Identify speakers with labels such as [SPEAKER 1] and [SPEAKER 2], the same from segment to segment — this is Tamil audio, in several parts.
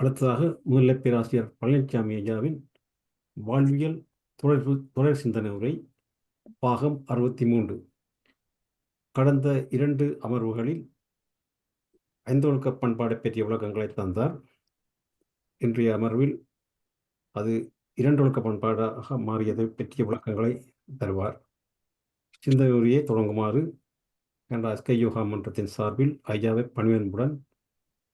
[SPEAKER 1] அடுத்ததாக முன்னிலை பேராசிரியர் பழனிசாமி ஐயாவின் வாழ்வியல் தொடர் சிந்தனை உரை பாகம் 63. கடந்த 2 அமர்வுகளில் ஐந்தொழுக்க பண்பாடு பற்றிய விளக்கங்களை தந்தார். இன்றைய அமர்வில் அது இரண்டொழுக்க பண்பாடாக மாறியதை பற்றிய விளக்கங்களை தருவார். சிந்தனை உரையை தொடங்குமாறு கனடா ஸ்கை யோகா மன்றத்தின் சார்பில் ஐயாவை பணிவன்புடன்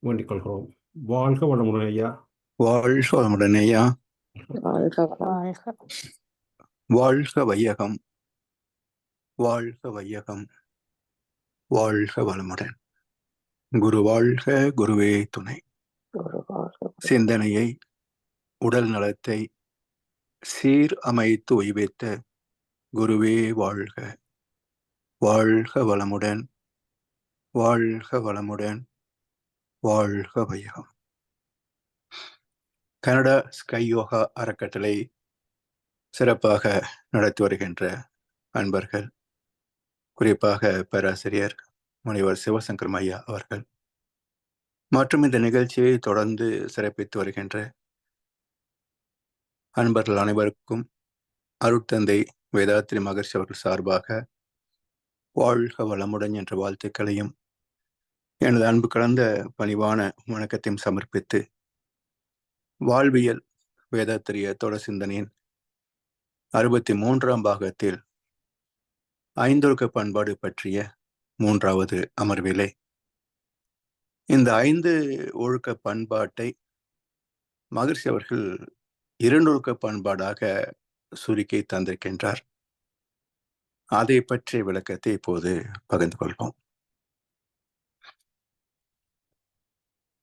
[SPEAKER 1] வேண்டிக் கொள்கிறோம். வாழ்க வளமுடன் ஐயா.
[SPEAKER 2] வாழ்க வளமுடன் ஐயா.
[SPEAKER 3] வாழ்க
[SPEAKER 2] வாழ்க வையகம், வாழ்க வையகம், வாழ்க வளமுடன். குரு வாழ்க, குருவே துணை. சிந்தனையை, உடல் நலத்தை சீர் அமைத்து உய்வித்த குருவே வாழ்க. வாழ்க வளமுடன், வாழ்க வளமுடன், வாழ்க வையகம். கனடா ஸ்கை யோகா அறக்கட்டளை சிறப்பாக நடத்தி வருகின்ற அன்பர்கள், குறிப்பாக பேராசிரியர் முனைவர் சிவசங்கர் ஐயா அவர்கள் மற்றும் இந்த நிகழ்ச்சியை தொடர்ந்து சிறப்பித்து வருகின்ற அன்பர்கள் அனைவருக்கும் அருட்தந்தை வேதாத்ரி மகர்ஷி அவர்கள் சார்பாக வாழ்க வளமுடன் என்ற வாழ்த்துக்களையும் எனது அன்பு கலந்த பணிவான வணக்கத்தையும் சமர்ப்பித்து, வாழ்வியல் வேதாத்திரிய தொடர் சிந்தனையின் 63ஆம் பாகத்தில் ஐந்தொழுக்க பண்பாடு பற்றிய 3வது அமர்விலே இந்த 5 ஒழுக்க பண்பாட்டை மகர்ஷி அவர்கள் 2 ஒழுக்க பண்பாடாக சுருக்கி தந்திருக்கின்றார். அதை பற்றிய விளக்கத்தை இப்போது பகிர்ந்து கொள்வோம்.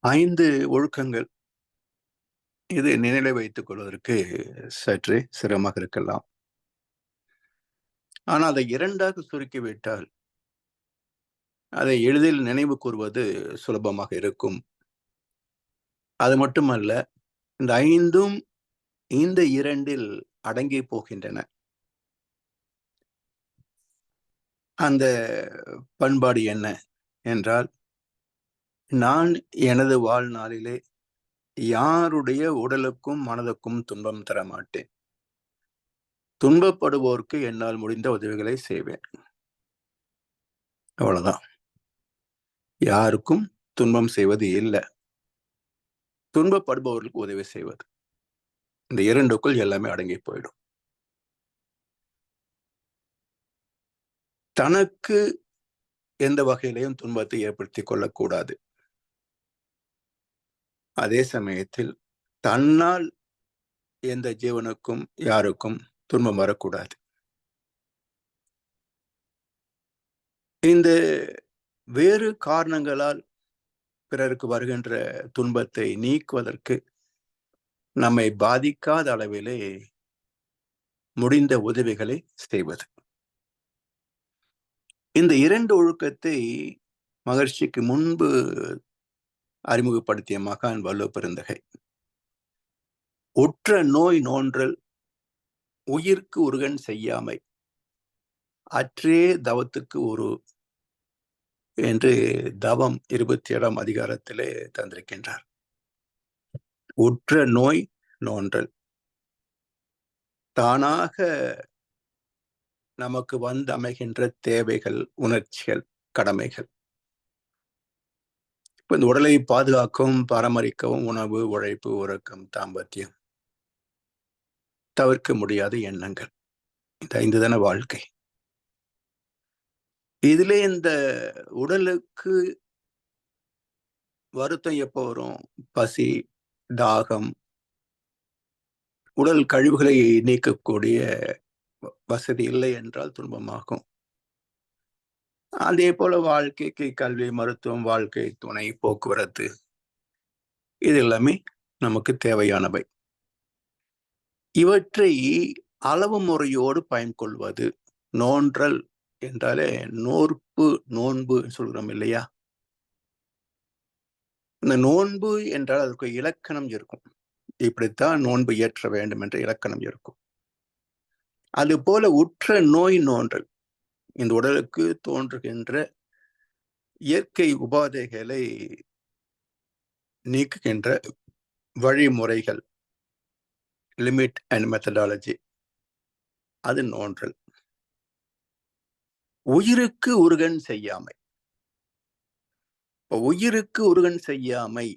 [SPEAKER 2] 5 ஒழுக்கங்கள், இது நினைவில் வைத்துக் கொள்வதற்கு சற்றே சிரமமாக இருக்கலாம். ஆனால் அதை 2ஆக சுருக்கிவிட்டால் அதை எளிதில் நினைவு கூறுவது சுலபமாக இருக்கும். அது மட்டுமல்ல, இந்த 5ம் இந்த 2இல் அடங்கி போகின்றன. அந்த பண்பாடு என்ன என்றால், நான் எனது வாழ்நாளிலே யாருடைய உடலுக்கும் மனதுக்கும் துன்பம் தர மாட்டேன். துன்பப்படுவோருக்கு என்னால் முடிந்த உதவிகளை செய்வேன். அவ்வளவுதான். யாருக்கும் துன்பம் செய்வது இல்லை, துன்பப்படுபவர்களுக்கு உதவி செய்வது. இந்த 2க்குள் எல்லாமே அடங்கி போயிடும். தனக்கு எந்த வகையிலையும் துன்பத்தை ஏற்படுத்திக் கொள்ளக்கூடாது. அதே சமயத்தில் தன்னால் எந்த ஜீவனுக்கும் யாருக்கும் துன்பம் வரக்கூடாது. இந்த வேறு காரணங்களால் பிறருக்கு வருகின்ற துன்பத்தை நீக்குவதற்கு நம்மை பாதிக்காத அளவிலே முடிந்த உதவிகளை செய்வது. இந்த 2 ஒழுக்கத்தை மகர்ஷிக்கு முன்பு அறிமுகப்படுத்திய மகான் வள்ளுவ பெருந்தகை, உற்ற நோய் நோன்றல், உயிர்க்கு உருகன் செய்யாமை, அற்றே தவத்துக்கு உரு என்று தவம் 27ஆம் அதிகாரத்திலே தந்திருக்கின்றார். உற்ற நோய் நோன்றல், தானாக நமக்கு வந்து அமைகின்ற தேவைகள், உணர்ச்சிகள், கடமைகள். இப்ப இந்த உடலை பாதுகாக்கவும் பராமரிக்கவும் உணவு, உழைப்பு, உறக்கம், தாம்பத்தியம், தவிர்க்க முடியாத எண்ணங்கள், இந்த 5 தான வாழ்க்கை. இதுல இந்த உடலுக்கு வருத்தம் எப்போ வரும்? பசி, தாகம், உடல் கழிவுகளை நீக்கக்கூடிய வசதி இல்லை என்றால் துன்பமாகும். அதே போல வாழ்க்கைக்கு கல்வி, மருத்துவம், வாழ்க்கை துணை, போக்குவரத்து, இது எல்லாமே நமக்கு தேவையானவை. இவற்றை அளவு முறையோடு பயன்கொள்வது. நோன்றல் என்றாலே நோற்பு, நோன்பு சொல்கிறோம் இல்லையா? இந்த நோன்பு என்றால் அதற்கு இலக்கணம் இருக்கும். இப்படித்தான் நோன்பு இயற்ற வேண்டும் என்ற இலக்கணம் இருக்கும். அது போல உற்ற நோய் நோன்றல், இந்த உடலுக்கு தோன்றுகின்ற இயற்கை உபாதைகளை நீக்குகின்ற வழிமுறைகள், லிமிட் அண்ட் மெத்தடாலஜி, அது நோன்றல். உயிருக்கு உருகன் செய்யாமை. உயிருக்கு உருகன் செய்யாமை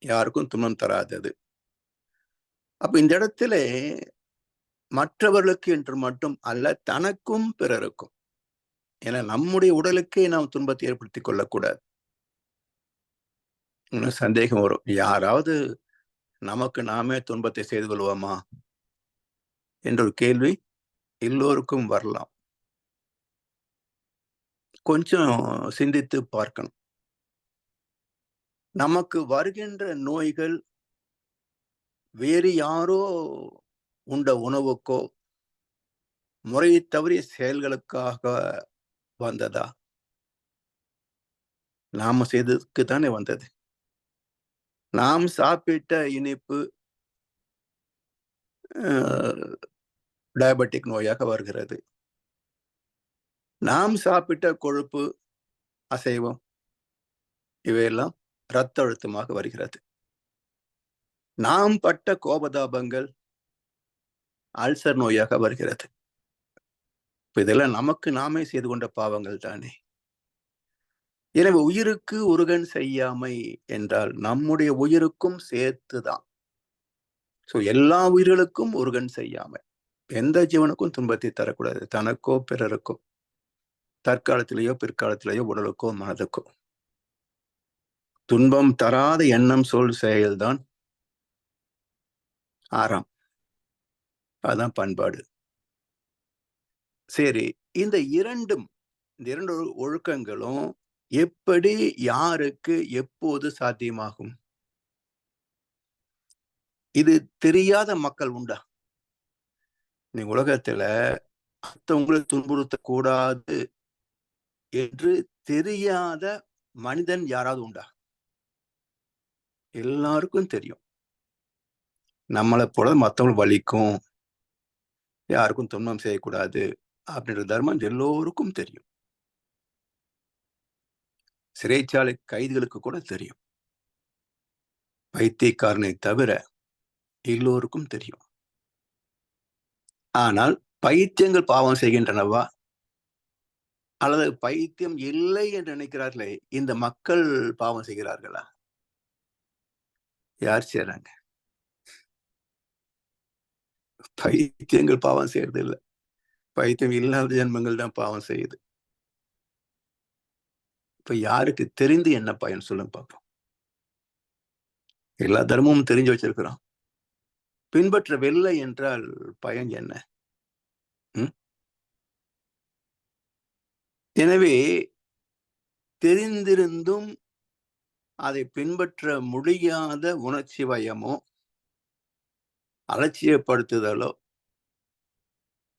[SPEAKER 2] யாருக்கும் துன்பம் தராதது. அப்ப இந்த இடத்துல மற்றவர்களுக்கு என்று மட்டும் அல்ல, தனக்கும் பிறருக்கும். ஏன்னா நம்முடைய உடலுக்கே நாம் துன்பத்தை ஏற்படுத்திக் கொள்ளக்கூடாது. இன்னும் சந்தேகம் வரும், யாராவது நமக்கு நாமே துன்பத்தை செய்து கொள்வோமா என்ற ஒரு கேள்வி எல்லோருக்கும் வரலாம். கொஞ்சம் சிந்தித்து பார்க்கணும். நமக்கு வருகின்ற நோய்கள் வேறு யாரோ உண்ட உணவுக்கோ முறையை தவறிய செயல்களுக்காக வந்ததா? நாம செய்ததுக்கு தானே வந்தது. நாம் சாப்பிட்ட இனிப்பு டயபெட்டிக் நோயாக வருகிறது. நாம் சாப்பிட்ட கொழுப்பு, அசைவம், இவையெல்லாம் இரத்த அழுத்தமாக வருகிறது. நாம் பட்ட கோபதாபங்கள் அல்சர் நோயாக வருகிறது. இதெல்லாம் நமக்கு நாமே செய்து கொண்ட பாவங்கள் தானே. எனவே உயிருக்கு உருகன் செய்யாமை என்றால் நம்முடைய உயிருக்கும் சேர்த்துதான். எல்லா உயிர்களுக்கும் உருகன் செய்யாமை. எந்த ஜீவனுக்கும் துன்பத்தை தரக்கூடாது, தனக்கோ பிறருக்கோ, தற்காலத்திலேயோ பிற்காலத்திலேயோ, உடலுக்கோ மனதுக்கோ. துன்பம் தராத எண்ணம், சொல், செயல்தான் ஆறாம். அதான் பண்பாடு. சரி, இந்த இரண்டு ஒழுக்கங்களும் எப்படி, யாருக்கு, எப்போது சாத்தியமாகும்? இது தெரியாத மக்கள் உண்டா? நீ உலகத்துல மற்றவங்களை துன்புறுத்த கூடாது என்று தெரியாத மனிதன் யாராவது உண்டா? எல்லாருக்கும் தெரியும். நம்மளை போல மற்றவங்க வலிக்கும், யாருக்கும் துன்பம் செய்யக்கூடாது அப்படின்ற தர்மம் எல்லோருக்கும் தெரியும். சிறைச்சாலை கைதிகளுக்கு கூட தெரியும். பைத்தியக்காரனை தவிர எல்லோருக்கும் தெரியும். ஆனால் பைத்தியங்கள் பாவம் செய்கின்றனவா? அல்லது பைத்தியம் இல்லை என்று நினைக்கிறார்களே, இந்த மக்கள் பாவம் செய்கிறார்களா? யார் செய்றாங்க? பைத்தியங்கள் பாவம் செய்யறது இல்லை. பைத்தியம் இல்லாத ஜென்மங்கள் தான் பாவம் செய்யுது. இப்ப யாருக்கு தெரிந்து என்ன பயன் சொல்லுங்க பார்ப்போம். எல்லா தர்மமும் தெரிஞ்சு வச்சிருக்கிறோம். பின்பற்றவில்லை என்றால் பயன் என்ன? எனவே தெரிந்திருந்தும் அதை பின்பற்ற முடியாத உணர்ச்சி வயமோ, அலட்சியப்படுத்துதலோ,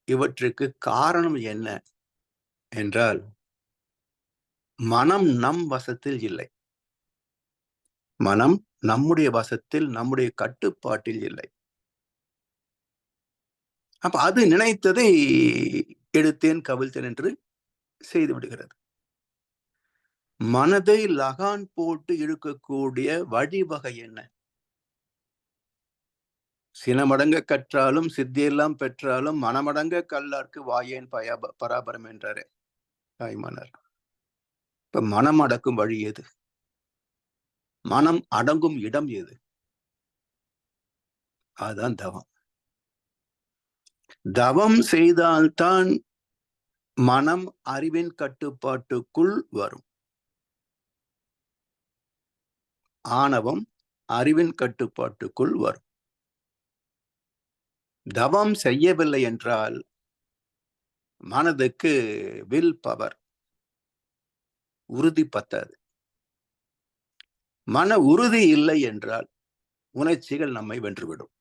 [SPEAKER 2] இவற்றுக்கு காரணம் என்ன என்றால், மனம் நம் வசத்தில் இல்லை. மனம் நம்முடைய வசத்தில், நம்முடைய கட்டுப்பாட்டில் இல்லை. அப்ப அது நினைத்ததை எடுத்தேன், கவிழ்த்தேன் என்று செய்து விடுகிறது. மனதை லகான் போட்டு இழுக்கக்கூடிய வழிவகை என்ன? சினமடங்க கற்றாலும் சித்தியெல்லாம் பெற்றாலும் மனமடங்க கல்லார்க்கு வாயேன் பராபரம் என்றாரே தாய்மானார். இப்ப மனம் அடக்கும் வழி எது? மனம் அடங்கும் இடம் எது? அதுதான் தவம். தவம் செய்தால்தான் மனம் அறிவின் கட்டுப்பாட்டுக்குள் வரும். ஆணவம் அறிவின் கட்டுப்பாட்டுக்குள் வரும். தவம் செய்யவில்லை என்றால் மனதுக்கு வில் பவர், உறுதி பத்தாது. மன உறுதி இல்லை என்றால் உணர்ச்சிகள் நம்மை வென்றுவிடும்.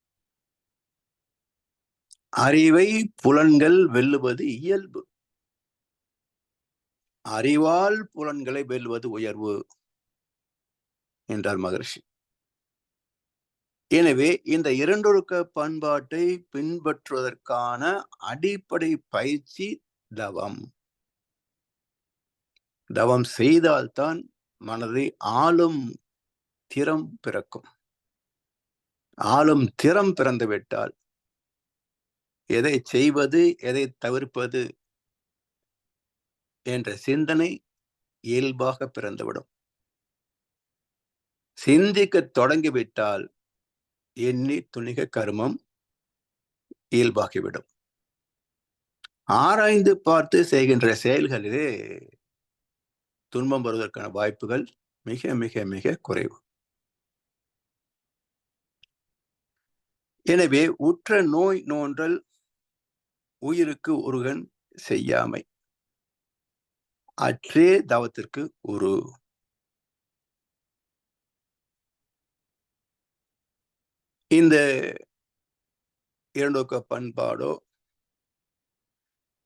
[SPEAKER 2] அறிவை புலன்கள் வெல்லுவது இயல்பு. அறிவால் புலன்களை வெல்வது உயர்வு என்றார் மகர்ஷி. எனவே இந்த இரண்டொழுக்க பண்பாட்டை பின்பற்றுவதற்கான அடிப்படை பயிற்சி தவம். தவம் செய்தால்தான் மனதை ஆளும் திறம் பிறக்கும். ஆளும் திறம் பிறந்து விட்டால் எதை செய்வது எதை தவிர்ப்பது என்ற சிந்தனை இயல்பாக பிறந்துவிடும். சிந்திக்க தொடங்கிவிட்டால் எண்ணி துணிக கர்மம் இயல்பாகிவிடும். ஆராய்ந்து பார்த்து செய்கின்ற செயல்களிலே துன்பம் வருவதற்கான வாய்ப்புகள் மிக மிக மிக குறைவு. எனவே உற்ற நோய் நோன்றல் உயிருக்கு உருகன் செய்யாமை, அற்றே தவத்திற்கு உரு. இந்த இரண்டொழுக்க பண்பாடோ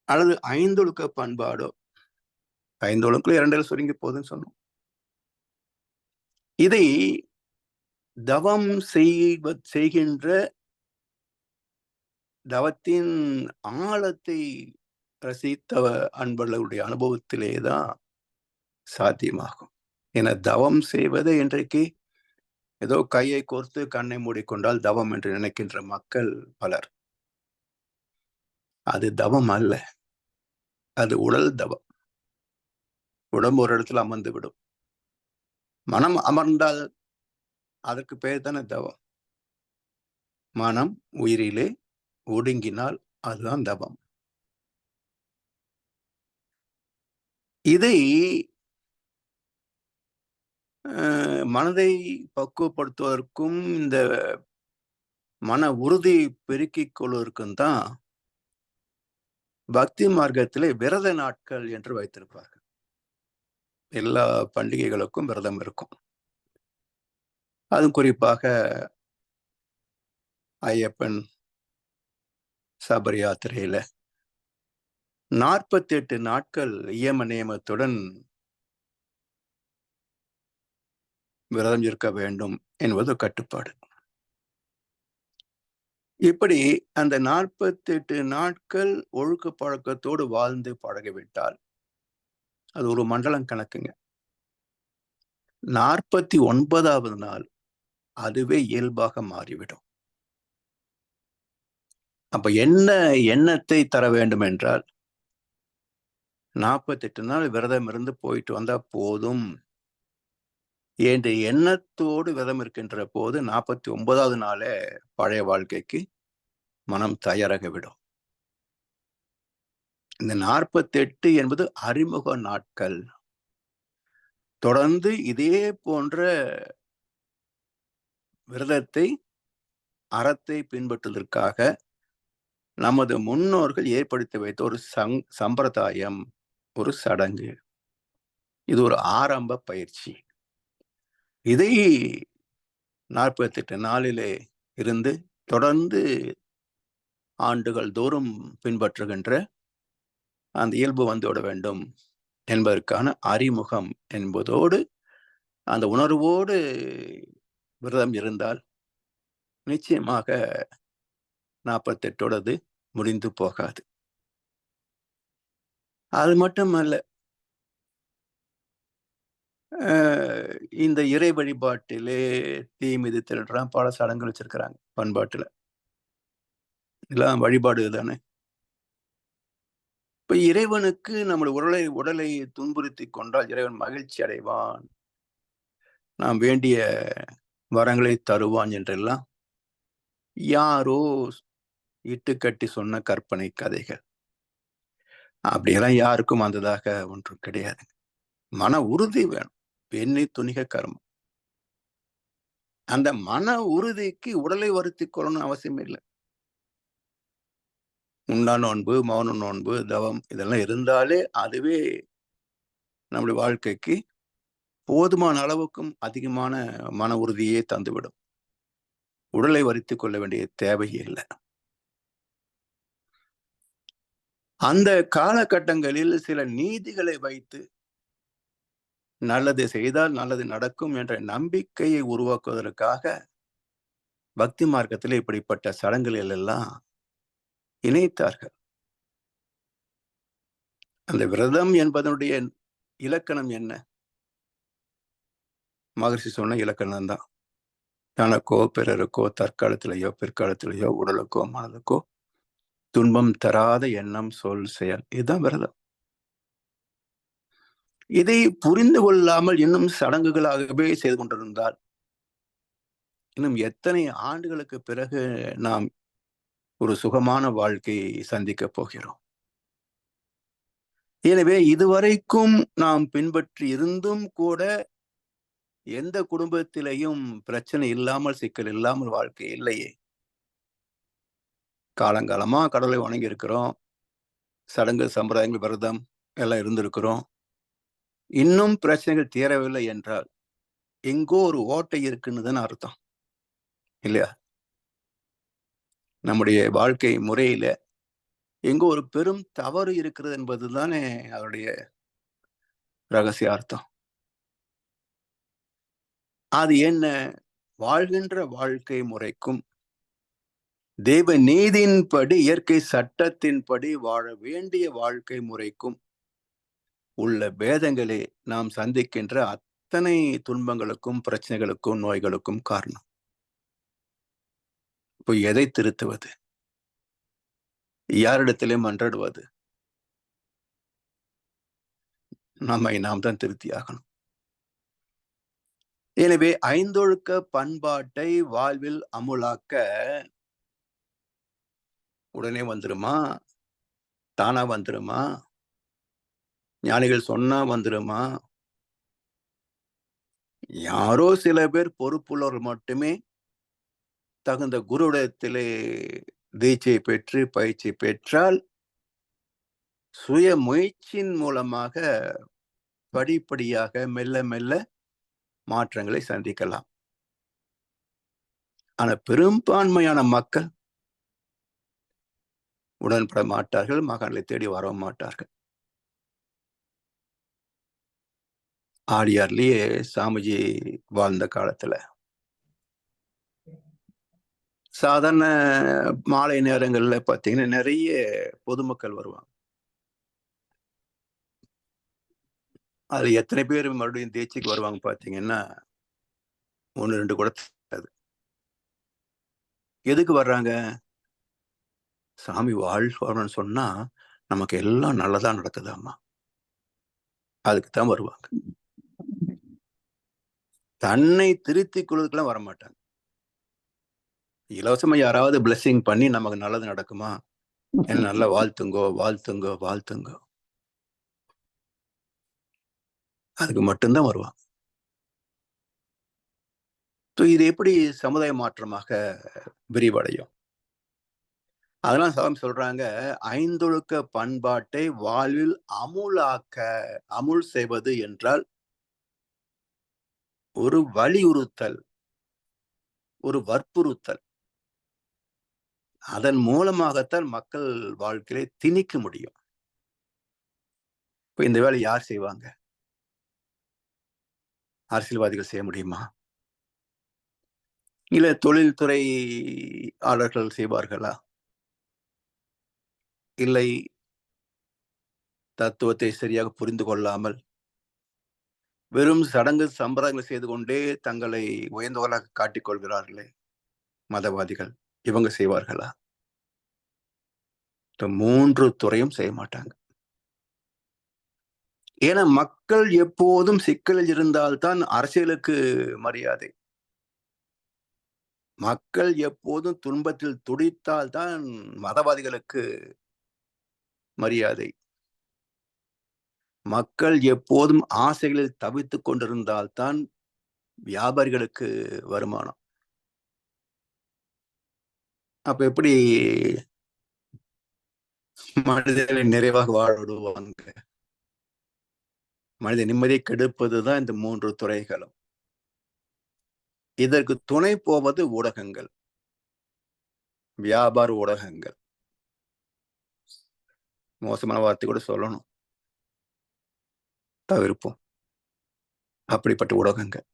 [SPEAKER 2] அல்லது ஐந்தொழுக்க பண்பாடோ, ஐந்தொழுக்கம் இரண்டில் சுருங்கி போதுன்னு சொன்னோம். இதை தவம் செய்கின்ற தவத்தின் ஆழத்தை ரசித்த அன்பர்களுடைய அனுபவத்திலேதான் சாத்தியமாகும். என தவம் செய்வது இன்றைக்கு ஏதோ கையை கோர்த்து கண்ணை மூடிக்கொண்டால் தவம் என்று நினைக்கின்ற மக்கள் பலர். அது தவம் அல்ல, அது உடல் தவம். உடம்பு ஒரு இடத்துல அமர்ந்து விடும். மனம் அமர்ந்தால் அதற்கு பெயர் தானே தவம். மனம் உயிரிலே ஒடுங்கினால் அதுதான் தவம். இதை மனதை பக்குவப்படுத்துவதற்கும் இந்த மன உறுதி பெருக்கிக் கொள்வதற்கும் தான் பக்தி மார்க்கத்திலே விரத நாட்கள் என்று வைத்திருப்பார்கள். எல்லா பண்டிகைகளுக்கும் விரதம் இருக்கும். அதுவும் குறிப்பாக ஐயப்பன் சபரி யாத்திரையில 48 நாட்கள் இயம நியமத்துடன் விரதம் இருக்க வேண்டும் என்பது கட்டுப்பாடு. இப்படி அந்த 48 நாட்கள் ஒழுக்க பழக்கத்தோடு வாழ்ந்து பழகிவிட்டால் அது ஒரு மண்டலம் கணக்குங்க. 49வது நாள் அதுவே இயல்பாக மாறிவிடும். அப்ப என்ன எண்ணத்தை தர வேண்டும் என்றால், 48 நாள் விரதம் இருந்து போயிட்டு வந்தா போதும் என்ற எண்ணத்தோடு விரதம் இருக்கின்ற போது 49வது நாளே பழைய வாழ்க்கைக்கு மனம் தயாராக விடும். இந்த 48 என்பது அறிமுக நாட்கள். தொடர்ந்து இதே போன்ற விரதத்தை அறத்தை பின்பற்றுவதற்காக நமது முன்னோர்கள் ஏற்படுத்தி வைத்த ஒரு சம்பிரதாயம், ஒரு சடங்கு. இது ஒரு ஆரம்ப பயிற்சி. இதை 48 நாளிலே இருந்து தொடர்ந்து ஆண்டுகள் தோறும் பின்பற்றுகின்ற அந்த இயல்பு வந்துவிட வேண்டும் என்பதற்கான அறிமுகம் என்பதோடு அந்த உணர்வோடு விரதம் இருந்தால் நிச்சயமாக 48 முடிந்து போகாது. அது மட்டுமல்ல, இந்த இறை வழிபாட்டிலே தீ மிதித்தல் பல சடங்குகள் வச்சிருக்கிறாங்க பண்பாட்டுல. எல்லாம் வழிபாடு தானே. இப்ப இறைவனுக்கு நம்முடைய உடலை துன்புறுத்தி கொண்டால் இறைவன் மகிழ்ச்சி அடைவான், நாம் வேண்டிய வரங்களை தருவான் என்றெல்லாம் யாரோ இட்டுக்கட்டி சொன்ன கற்பனை கதைகள். அப்படியெல்லாம் யாருக்கும் வந்ததாக ஒன்றும் கிடையாது. மன உறுதி வேணும். எண்ணி துணிக கர்மம். அந்த மன உறுதிக்கு உடலை வருத்தி கொள்ளணும் அவசியம் இல்லை. உண்ணா நோன்பு, மௌன நோன்பு, தவம் இதெல்லாம் இருந்தாலே அதுவே நம்முடைய வாழ்க்கைக்கு போதுமான அளவுக்கும் அதிகமான மன உறுதியே தந்துவிடும். உடலை வருத்தி கொள்ள வேண்டிய தேவை இல்லை. அந்த காலகட்டங்களில் சில நீதிகளை வைத்து நல்லது செய்தால் நல்லது நடக்கும் என்ற நம்பிக்கையை உருவாக்குவதற்காக பக்தி மார்க்கத்தில் இப்படிப்பட்ட சடங்குகள் எல்லாம் இணைத்தார்கள். அந்த விரதம் என்பதனுடைய இலக்கணம் என்ன? மகர்ஷி சொன்ன இலக்கணம் தான். தனக்கோ பிறருக்கோ தற்காலத்திலேயோ பிற்காலத்திலேயோ உடலுக்கோ மனதுக்கோ துன்பம் தராத எண்ணம் சொல் செயல், இதுதான் விரதம். இதை புரிந்து கொள்ளாமல் இன்னும் சடங்குகளாகவே செய்து கொண்டிருந்தால் இன்னும் எத்தனை ஆண்டுகளுக்கு பிறகு நாம் ஒரு சுகமான வாழ்க்கையை சந்திக்கப் போகிறோம்? எனவே இதுவரைக்கும் நாம் பின்பற்றி இருந்தும் கூட எந்த குடும்பத்திலையும் பிரச்சனை இல்லாமல் சிக்கல் இல்லாமல் வாழ்க்கை இல்லையே. காலங்காலமா கடவுளை வணங்கி இருக்கிறோம், சடங்கு சம்பிரதாயங்கள் விரதம் எல்லாம் இருந்திருக்கிறோம். இன்னும் பிரச்சனைகள் தீரவில்லை என்றால் எங்கோ ஒரு ஓட்டை இருக்குன்னு தானே அர்த்தம், இல்லையா? நம்முடைய வாழ்க்கை முறையில எங்கோ ஒரு பெரும் தவறு இருக்கிறது என்பது தானே அதனுடைய ரகசிய அர்த்தம். அது என்ன? வாழ்கின்ற வாழ்க்கை முறைக்கும் தெய்வ நீதியின்படி இயற்கை சட்டத்தின்படி வாழ வேண்டிய வாழ்க்கை முறைக்கும் உள்ள பேதங்களே நாம் சந்திக்கின்ற அத்தனை துன்பங்களுக்கும் பிரச்சனைகளுக்கும் நோய்களுக்கும் காரணம். இப்போ எதை திருத்துவது? யாரிடத்திலே மன்றாடுவது? நம்மை நாம் தான் திருத்தி ஆகணும். எனவே ஐந்தொழுக்க பண்பாட்டை வாழ்வில் அமுலாக்க உடனே வந்துருமா? தானா வந்துருமா? ஞானிகள் சொன்னா வந்துருமா? யாரோ சில பேர் பொறுப்புள்ளவர்கள் மட்டுமே தகுந்த குருவிடத்திலே தீட்சை பெற்று பயிற்சி பெற்றால் சுய முயற்சியின் மூலமாக படிப்படியாக மெல்ல மெல்ல மாற்றங்களை சந்திக்கலாம். ஆனா பெரும்பான்மையான மக்கள் உடன்பட மாட்டார்கள், மகான்களை தேடி வர மாட்டார்கள். ஆடியார்லயே சாமிஜி வாழ்ந்த காலத்துல சாதாரண மாலை நேரங்கள்ல பாத்தீங்கன்னா நிறைய பொதுமக்கள் வருவாங்க. அதுல எத்தனை பேர் மறுபடியும் தேய்ச்சிக்கு வருவாங்க பாத்தீங்கன்னா 1-2 கூட தெரியாது. எதுக்கு வர்றாங்க? சாமி வாழ்வான்னு சொன்னா நமக்கு எல்லாம் நல்லதா நடக்குதாமா, அதுக்குத்தான் வருவாங்க. தன்னை திருத்திக் கொள்வதற்கெல்லாம் வரமாட்டாங்க. இலவசமா யாராவது பிளெஸிங் பண்ணி நமக்கு நல்லது நடக்குமா, என்ன நல்லா வாழ்த்துங்கோ வாழ்த்துங்கோ வாழ்த்துங்கோ, அதுக்கு மட்டும்தான் வருவாங்க. இது எப்படி சமுதாய மாற்றமாக விரிவடையும்? அதெல்லாம் சாமி சொல்றாங்க, ஐந்தொழுக்க பண்பாட்டை வாழ்வில் அமுலாக்க. அமுல் செய்வது என்றால் ஒரு வலியுறுத்தல், ஒரு வற்புறுத்தல். அதன் மூலமாகத்தான் மக்கள் வாழ்க்கையை திணிக்க முடியும். இப்ப இந்த வேலை யார் செய்வாங்க? அரசியல்வாதிகள் செய்ய முடியுமா? இல்ல தொழில்துறை ஆளர்கள் செய்வார்களா? இல்லை தத்துவத்தை சரியாக புரிந்து கொள்ளாமல் வெறும் சடங்கு சம்பிரதாயங்கள் செய்து கொண்டே தங்களை உயர்ந்தவர்களாக காட்டிக் கொள்கிறார்களே மதவாதிகள், இவங்க செய்வார்களா? 3 துறையும் செய்ய மாட்டாங்க. ஏன்னா மக்கள் எப்போதும் சிக்கலில் இருந்தால்தான் அரசியலுக்கு மரியாதை. மக்கள் எப்போதும் துன்பத்தில் துடித்தால்தான் மதவாதிகளுக்கு மரியாதை. மக்கள் எப்போதும் ஆசைகளில் தவித்துக் கொண்டிருந்தால்தான் வியாபாரிகளுக்கு வருமானம். அப்ப எப்படி மனிதர்களை நிறைவாக வாழ விடுவாங்க? மனித நிம்மதியை கெடுப்பதுதான் இந்த 3 துறைகளும். இதற்கு துணை போவது ஊடகங்கள், வியாபார ஊடகங்கள். மோசமான வார்த்தை கூட சொல்லணும், தவிர்ப்போம். அப்படிப்பட்ட ஊடகங்கள்.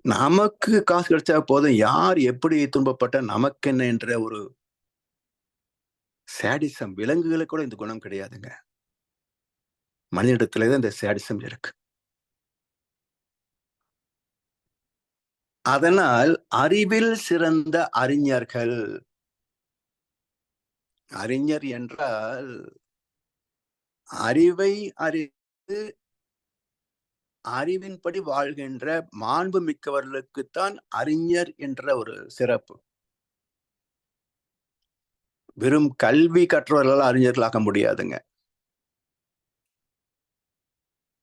[SPEAKER 2] நமக்கு காசு கிடைச்சா போதும், யார் எப்படி துன்பப்பட்ட நமக்கு என்ன என்ற ஒரு சாடிசம். விலங்குகளுக்கு கூட இந்த குணம் கிடையாதுங்க. மனிதனிடத்திலேதான் இந்த சாடிசம் இருக்கு. அதனால் அறிவில் சிறந்த அறிஞர்கள், அறிஞர் என்றால் அறிவை அறிந்து அறிவின்படி வாழ்கின்ற மாண்பு மிக்கவர்களுக்குத்தான் அறிஞர் என்ற ஒரு சிறப்பு. வெறும் கல்வி கற்றவர்களால் அறிஞர்களாக முடியாதுங்க.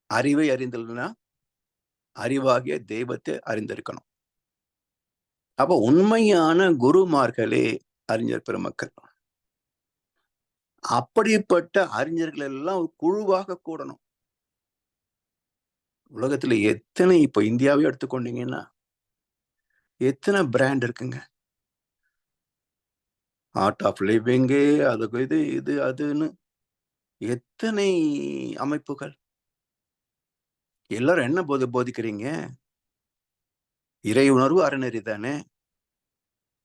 [SPEAKER 2] அறிவை அறிந்தல்னா அறிவாகிய தெய்வத்தை அறிந்திருக்கணும். அப்ப உண்மையான குருமார்களே அறிஞர் பெருமக்கள். அப்படிப்பட்ட அறிஞர்கள் எல்லாம் குழுவாக கூடணும். உலகத்துல எத்தனை, இப்ப இந்தியாவே எடுத்துக்கொண்டீங்கன்னா எத்தனை பிராண்ட் இருக்குங்க. ஆர்ட் ஆஃப் லிவிங்கு, அதுக்கு இது இது அதுன்னு எத்தனை அமைப்புகள். எல்லாரும் என்ன போதிக்கிறீங்க? இறை உணர்வு அறநெறி தானே.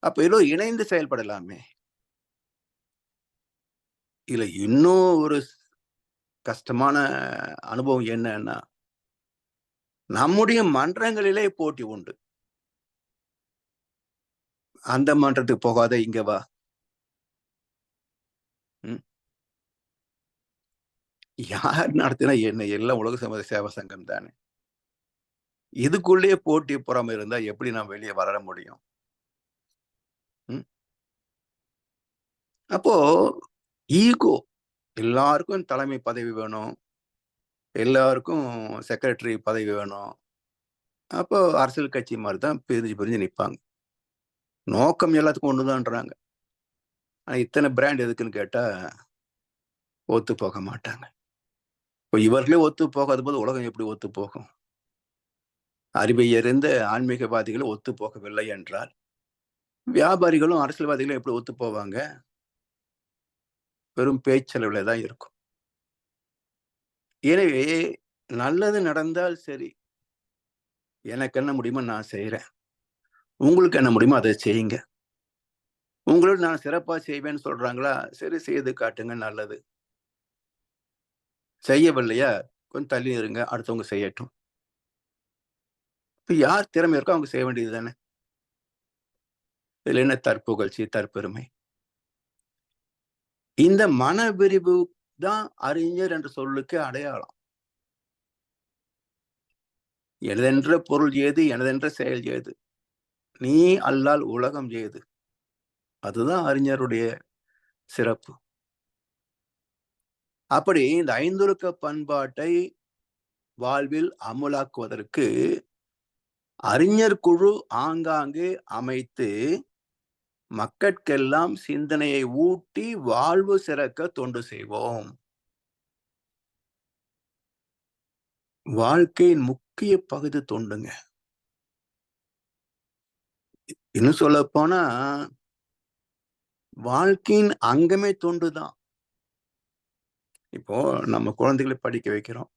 [SPEAKER 2] அப்ப எல்லோரும் இணைந்து செயல்படலாமே. இல்ல இன்னும் ஒரு கஷ்டமான அனுபவம் என்னன்னா, நம்முடைய மன்றங்களிலே போட்டி உண்டு. அந்த மன்றத்துக்கு போகாத, இங்க வா. யார் நடத்தினா என்ன? எல்லாம் உலக சமூக சேவா சங்கம் தானே. இதுக்குள்ளேயே போட்டி பொறாமை இருந்தா எப்படி நான் வெளியே வர முடியும்? அப்போ ஈகோ, எல்லாருக்கும் தலைமை பதவி வேணும், எல்லாருக்கும் செக்ரட்டரி பதவி வேணும். அப்போ அரசியல் கட்சி மாதிரி தான் பிரிஞ்சு நிற்பாங்க. நோக்கம் எல்லாத்துக்கும் ஒண்ணுதான்றாங்க. ஆனா இத்தனை பிராண்ட் எதுக்குன்னு கேட்டா ஒத்து போக மாட்டாங்க. இப்போ இவர்களே ஒத்து போகாத போது உலகம் எப்படி ஒத்து போகும்? அறிவை அறிந்த ஆன்மீகவாதிகளும் ஒத்து போகவில்லை என்றால் வியாபாரிகளும் அரசியல்வாதிகளும் எப்படி ஒத்து போவாங்க? வெறும் பேச்சளவுல தான் இருக்கும். எனவே நல்லது நடந்தால் சரி, எனக்கு என்ன முடியுமோ நான் செய்யறேன், உங்களுக்கு என்ன முடியுமோ அதை செய்யுங்க. உங்களோட நான் சிறப்பா செய்வேன்னு சொல்றாங்களா? சரி, செய்து காட்டுங்க, நல்லது. செய்யவில்லையா கொஞ்சம் தள்ளி இருங்க, அடுத்தவங்க செய்யட்டும். இப்ப யார் திறமை இருக்கோ அவங்க செய்ய வேண்டியது தானே. இதுல என்ன தற்புகழ்ச்சி, தற்பெருமை? இந்த மன விரிவு தான் அறிஞர் என்ற சொல்லுக்கு அடையாளம். எனதென்ற பொருள் ஏது, எனதென்ற செயல் ஏது, நீ அல்லால் உலகம் ஏது. அதுதான் அறிஞருடைய சிறப்பு. அப்படி இந்த ஐந்தொழுக்க பண்பாட்டை வாழ்வில் அமுலாக்குவதற்கு அறிஞர் குழு ஆங்காங்கே அமைத்து மக்கட்கெல்லாம் சிந்தனையை ஊட்டி வாழ்வு சிறக்க தொண்டு செய்வோம். வாழ்க்கையின் முக்கிய பகுதி தொண்டுங்க. இன்னும் சொல்ல போனா வாழ்க்கையின் அங்கமே தொண்டுதான். இப்போ நம்ம குழந்தைகளை படிக்க வைக்கிறோம்,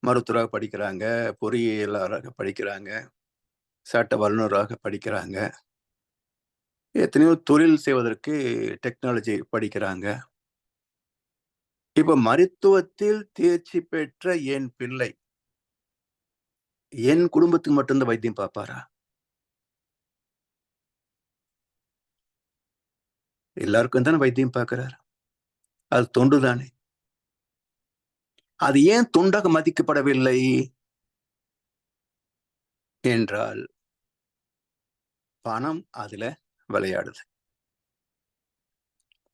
[SPEAKER 2] மருத்துவராக படிக்கிறாங்க, பொறியியலாளராக படிக்கிறாங்க, சட்ட வல்லுநராக படிக்கிறாங்க, எத்தனையோ தொழில் செய்வதற்கு டெக்னாலஜி படிக்கிறாங்க. இப்ப மருத்துவத்தில் தேர்ச்சி பெற்ற என் பிள்ளை என் குடும்பத்துக்கு மட்டும்தான் வைத்தியம் பார்ப்பாரா? எல்லாருக்கும் தானே வைத்தியம் பார்க்கிறார். அது தொண்டுதானே. அது ஏன் தொண்டாக மதிக்கப்படவில்லை என்றால் பணம் அதுல விளையாடுது.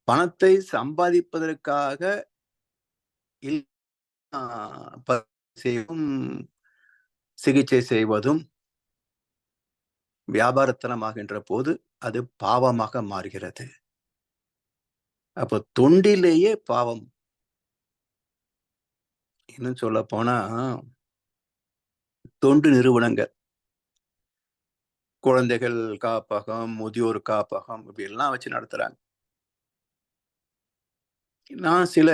[SPEAKER 2] பணத்தை சம்பாதிப்பதற்காக சிகிச்சை செய்வதும் வியாபாரத்தனமாகின்ற போது அது பாவமாக மாறுகிறது. அப்ப தொண்டிலேயே பாவம். இன்னும் சொல்ல போனா தொண்டு நிறுவனங்கள், குழந்தைகள் காப்பகம், முதியோர் காப்பகம் இப்படி எல்லாம் வச்சு நடத்துறாங்க. நான் சில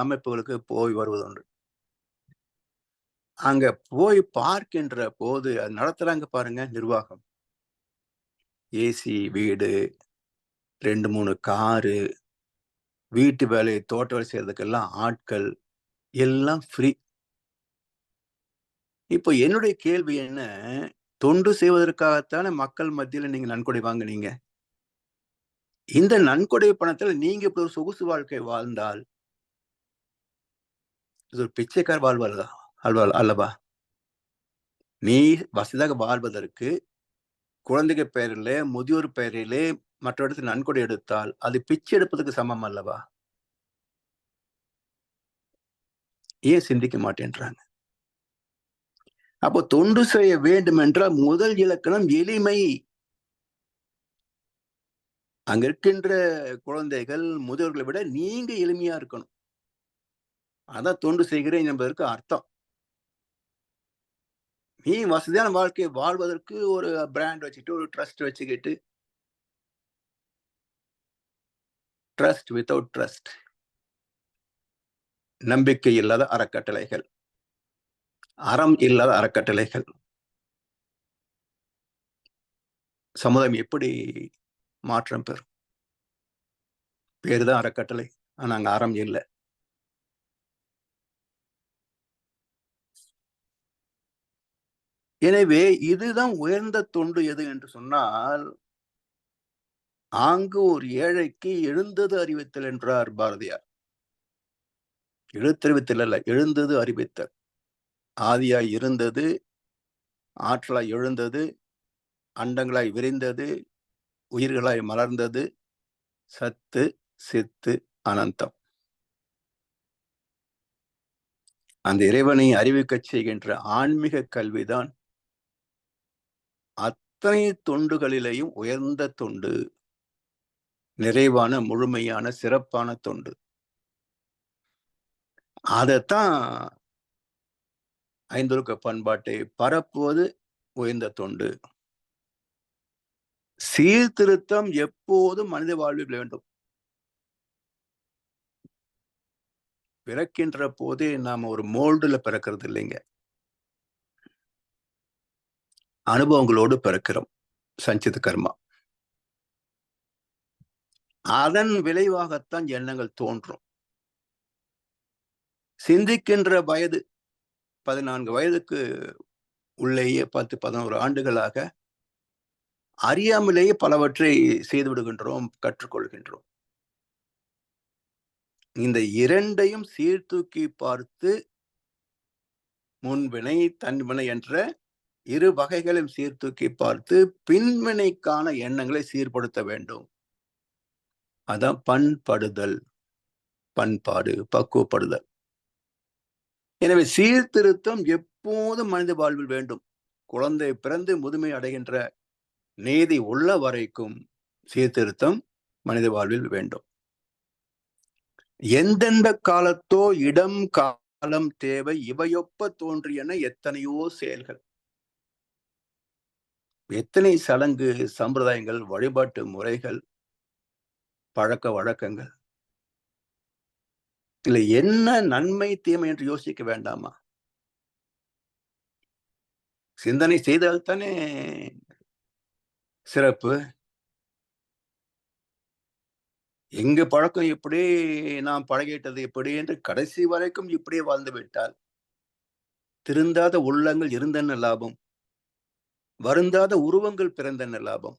[SPEAKER 2] அமைப்புகளுக்கு போய் வருவதுண்டு. அங்க போய் பார்க்கின்ற போது அது நடத்துறாங்க பாருங்க நிர்வாகம். ஏசி வீடு, 2-3 காரு, வீட்டு வேலை, தோட்ட வேலை செய்யறதுக்கெல்லாம் ஆட்கள், எல்லாம் ஃப்ரீ. இப்போ என்னுடைய கேள்வி என்ன, தொண்டு செய்வதற்காகத்தானே மக்கள் மத்தியில நீங்க நன்கொடை வாங்குனீங்க. இந்த நன்கொடை பணத்துல நீங்க இப்படி ஒரு சொகுசு வாழ்க்கை வாழ்ந்தால் இது ஒரு பிச்சைக்கார அல்லவா? நீ வசதியாக வாழ்வதற்கு குழந்தைகள் பெயரிலே, முதியோர் பெயரிலே மற்ற இடத்தில் நன்கொடை எடுத்தால் அது பிச்சை எடுப்பதற்கு சமம் அல்லவா? ஏன் சிந்திக்க மாட்டேன்றாங்க? அப்போ தொண்டு செய்ய வேண்டும் என்றால் முதல் இலக்கணம் எளிமை. அங்க இருக்கின்ற குழந்தைகள், முதியோர்களை விட நீங்க எளிமையா இருக்கணும். அதான் தொண்டு செய்கிறேன் என்பதற்கு அர்த்தம். நீ வசதியான வாழ்க்கையை வாழ்வதற்கு ஒரு பிராண்ட் வச்சுட்டு, ஒரு ட்ரஸ்ட் வச்சுக்கிட்டு, ட்ரஸ்ட் வித்தவுட் ட்ரஸ்ட், நம்பிக்கை இல்லாத அறக்கட்டளைகள், அறம் இல்லாத அறக்கட்டளைகள், சமுதாயம் எப்படி மாற்றம் பெறும்? பேருதான் அறக்கட்டளை, ஆனா அங்க அறம் இல்லை. எனவே இதுதான் உயர்ந்த தொண்டு எது என்று சொன்னால், ஆங்கு ஒரு ஏழைக்கு எழுந்தது அறிவித்தல் என்றார் பாரதியார். எழுத்தறிவித்தல் அல்ல, எழுந்தது அறிவித்தல். ஆதியாய் இருந்தது, ஆற்றலாய் எழுந்தது, அண்டங்களாய் விரிந்தது, உயிர்களாய் மலர்ந்தது, சத்து சித்து அனந்தம். அந்த இறைவனை அறிவிக்கச் செய்கின்ற ஆன்மீக கல்விதான் அத்தனை தொண்டுகளிலேயும் உயர்ந்த தொண்டு, நிறைவான, முழுமையான, சிறப்பான தொண்டு. அதைத்தான் ஐந்தொழுக்க பண்பாட்டை பரப்புவது உயர்ந்த தொண்டு. சீர்திருத்தம் எப்போதும் மனித வாழ்வில் வேண்டும். பிறக்கின்ற போதே நாம ஒரு மோல்டுல பிறக்கிறது இல்லைங்க, அனுபவங்களோடு பிறக்கிறோம். சஞ்சித கர்மா. அதன் விளைவாகத்தான் எண்ணங்கள் தோன்றும். சிந்திக்கின்ற வயது 14 வயதுக்கு உள்ளேயே 10-11 ஆண்டுகளாக அறியாமலேயே பலவற்றை செய்து விடுகின்றோம், கற்றுக்கொள்கின்றோம். இந்த இரண்டையும் சீர்தூக்கி பார்த்து முன்வினை தன்வினை என்ற இரு வகைகளையும் சீர்தூக்கி பார்த்து பின்வினைக்கான எண்ணங்களை சீர்படுத்த வேண்டும். அதான் பண்படுதல், பண்பாடு, பக்குவப்படுதல். எனவே சீர்திருத்தம் எப்போதும் மனித வாழ்வில் வேண்டும். குழந்தை பிறந்து முதுமை அடைகின்ற நீதி உள்ள வரைக்கும் சீர்திருத்தம் மனித வாழ்வில் வேண்டும். எந்தெந்த காலத்தோ இடம் காலம் தேவை இவையொப்ப தோன்றியன எத்தனையோ செயல்கள், எத்தனை சடங்கு சம்பிரதாயங்கள், வழிபாட்டு முறைகள், பழக்க வழக்கங்கள். இல்ல என்ன நன்மை தீமை என்று யோசிக்க வேண்டாமா? சிந்தனை செய்தால்தானே சிறப்பு. எங்க பழக்கம் இப்படி, நாம் பழகிட்டது இப்படி என்று கடைசி வரைக்கும் இப்படியே வாழ்ந்து விட்டால் திருந்தாத உள்ளங்கள் இருந்தென்ன லாபம்? வருந்தாத உருவங்கள் பிறந்தென்ன லாபம்?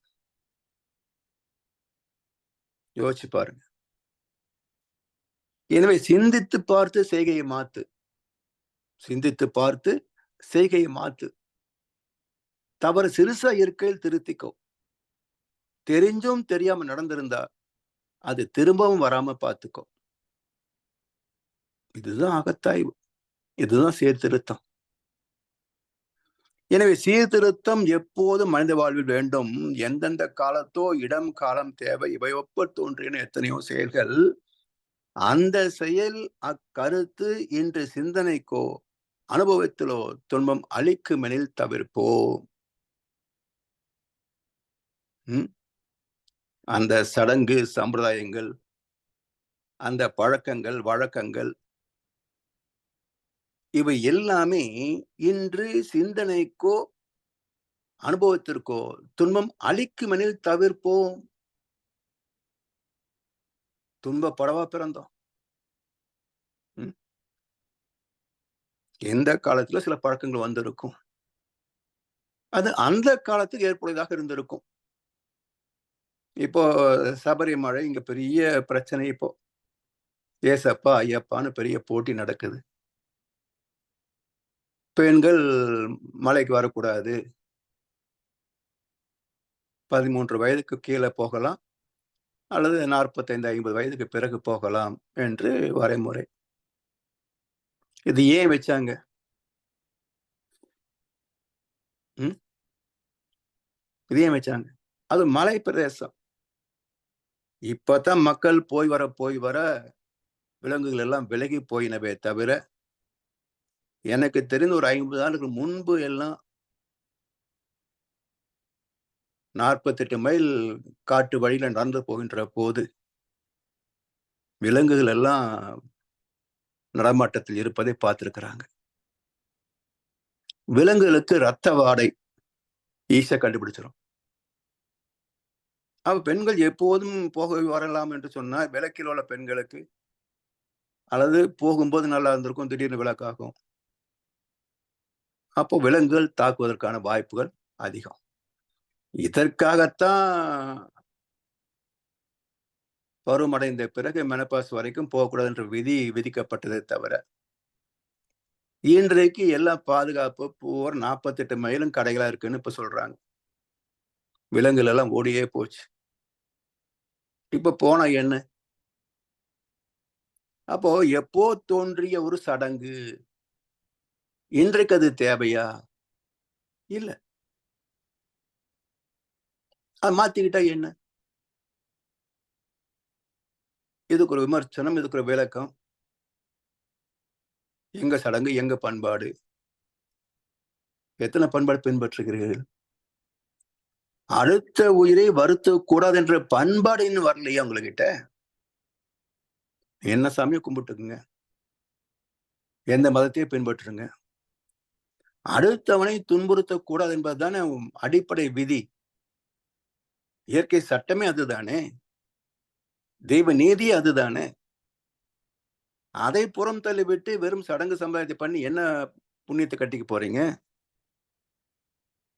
[SPEAKER 2] யோசிச்சு பாருங்க. எனவே சிந்தித்து பார்த்து செய்கையை மாத்து, சிந்தித்து பார்த்து செய்கையை மாத்து. தவறு சிறுசா இருக்கையில் திருத்திக்கோ. தெரிஞ்சும் தெரியாம நடந்திருந்தா அது திரும்பவும் வராம பார்த்துக்கோ. இதுதான் அகத்தாய்வு, இதுதான் சீர்திருத்தம். எனவே சீர்திருத்தம் எப்போதும் மனித வாழ்வில் வேண்டும். எந்தெந்த காலத்தோ இடம் காலம் தேவை இவையொப்ப தோன்றின எத்தனையோ செயல்கள். அந்த செயல் அக்கருத்து இன்று சிந்தனைக்கோ அனுபவத்திலோ துன்பம் அளிக்குமெனில் தவிர்ப்போம். அந்த சடங்கு சம்பிரதாயங்கள், அந்த பழக்கங்கள் வழக்கங்கள், இவை எல்லாமே இன்று சிந்தனைக்கோ அனுபவத்திற்கோ துன்பம் அளிக்குமெனில் தவிர்ப்போம். துன்பப்படவா பிறந்தோம்? எந்த காலத்துல சில பழக்கங்கள் வந்திருக்கும். அது அந்த காலத்துக்கு ஏற்புடையதாக இருந்திருக்கும். இப்போ சபரிமலை இங்க பெரிய பிரச்சனை. இப்போ ஏசப்பா ஐயப்பான்னு பெரிய போட்டி நடக்குது. பெண்கள் மலைக்கு வரக்கூடாது, 13 வயதுக்கு கீழே போகலாம், அல்லது 45, 50 வயதுக்கு பிறகு போகலாம் என்று வரைமுறை. இது ஏன் வச்சாங்க? இது ஏன் வச்சாங்க? அது மலை பிரதேசம். இப்பதான் மக்கள் போய் வர விலங்குகள் எல்லாம் விலகி போயினவே தவிர, எனக்கு தெரிந்த ஒரு 50 ஆண்டுகள் முன்பு எல்லாம் 48 மைல் காட்டு வழியில நடந்து போகின்ற போது, விலங்குகள் எல்லாம் நடமாட்டத்தில் இருப்பதை பார்த்திருக்கிறாங்க. விலங்குகளுக்கு ரத்த வாடை ஈஸியா கண்டுபிடிச்சிடும். அப்ப பெண்கள் எப்போதும் போக வரலாம் என்று சொன்னால், விலக்கில் உள்ள பெண்களுக்கு அல்லது போகும்போது நல்லா இருந்திருக்கும், திடீர்னு விலக்காகும். அப்போ விலங்குகள் தாக்குவதற்கான வாய்ப்புகள் அதிகம். இதற்காகத்தான் பருவமடைந்த பிறகு மெனபாஸ் வரைக்கும் போகக்கூடாது என்ற விதி விதிக்கப்பட்டதே தவிர, இன்றைக்கு எல்லாம் பாதுகாப்பு பூரா 48 மைலும் கடைகளா இருக்குன்னு இப்ப சொல்றாங்க. விலங்குகள் எல்லாம் ஓடியே போச்சு. இப்ப போனா என்ன? அப்போ எப்போ தோன்றிய ஒரு சடங்கு, இன்றைக்கு அது தேவையா? இல்ல. அது மாத்திக்கிட்டா என்ன? இதுக்கு ஒரு விமர்சனம், இதுக்கு ஒரு விளக்கம். எங்க சடங்கு, எங்க பண்பாடு? எத்தனை பண்பாடு பின்பற்றுகிறீர்கள்? அடுத்த உயிரை வருத்தக் கூடாது என்ற பண்பாடு இன்னும் வரலையா உங்ககிட்ட? என்ன சாமியை கும்பிட்டுக்குங்க, எந்த மதத்தையும் பின்பற்றுங்க. அடுத்தவனை துன்புறுத்தக் கூடாது என்பதுதானே அடிப்படை விதி. இயற்கை சட்டமே அதுதானே, தெய்வ நீதி அதுதானே. அதை புறம் தள்ளிவிட்டு வெறும் சடங்கு சம்பிரதாயத்தை பண்ணி என்ன புண்ணியத்தை கட்டிக்க போறீங்க?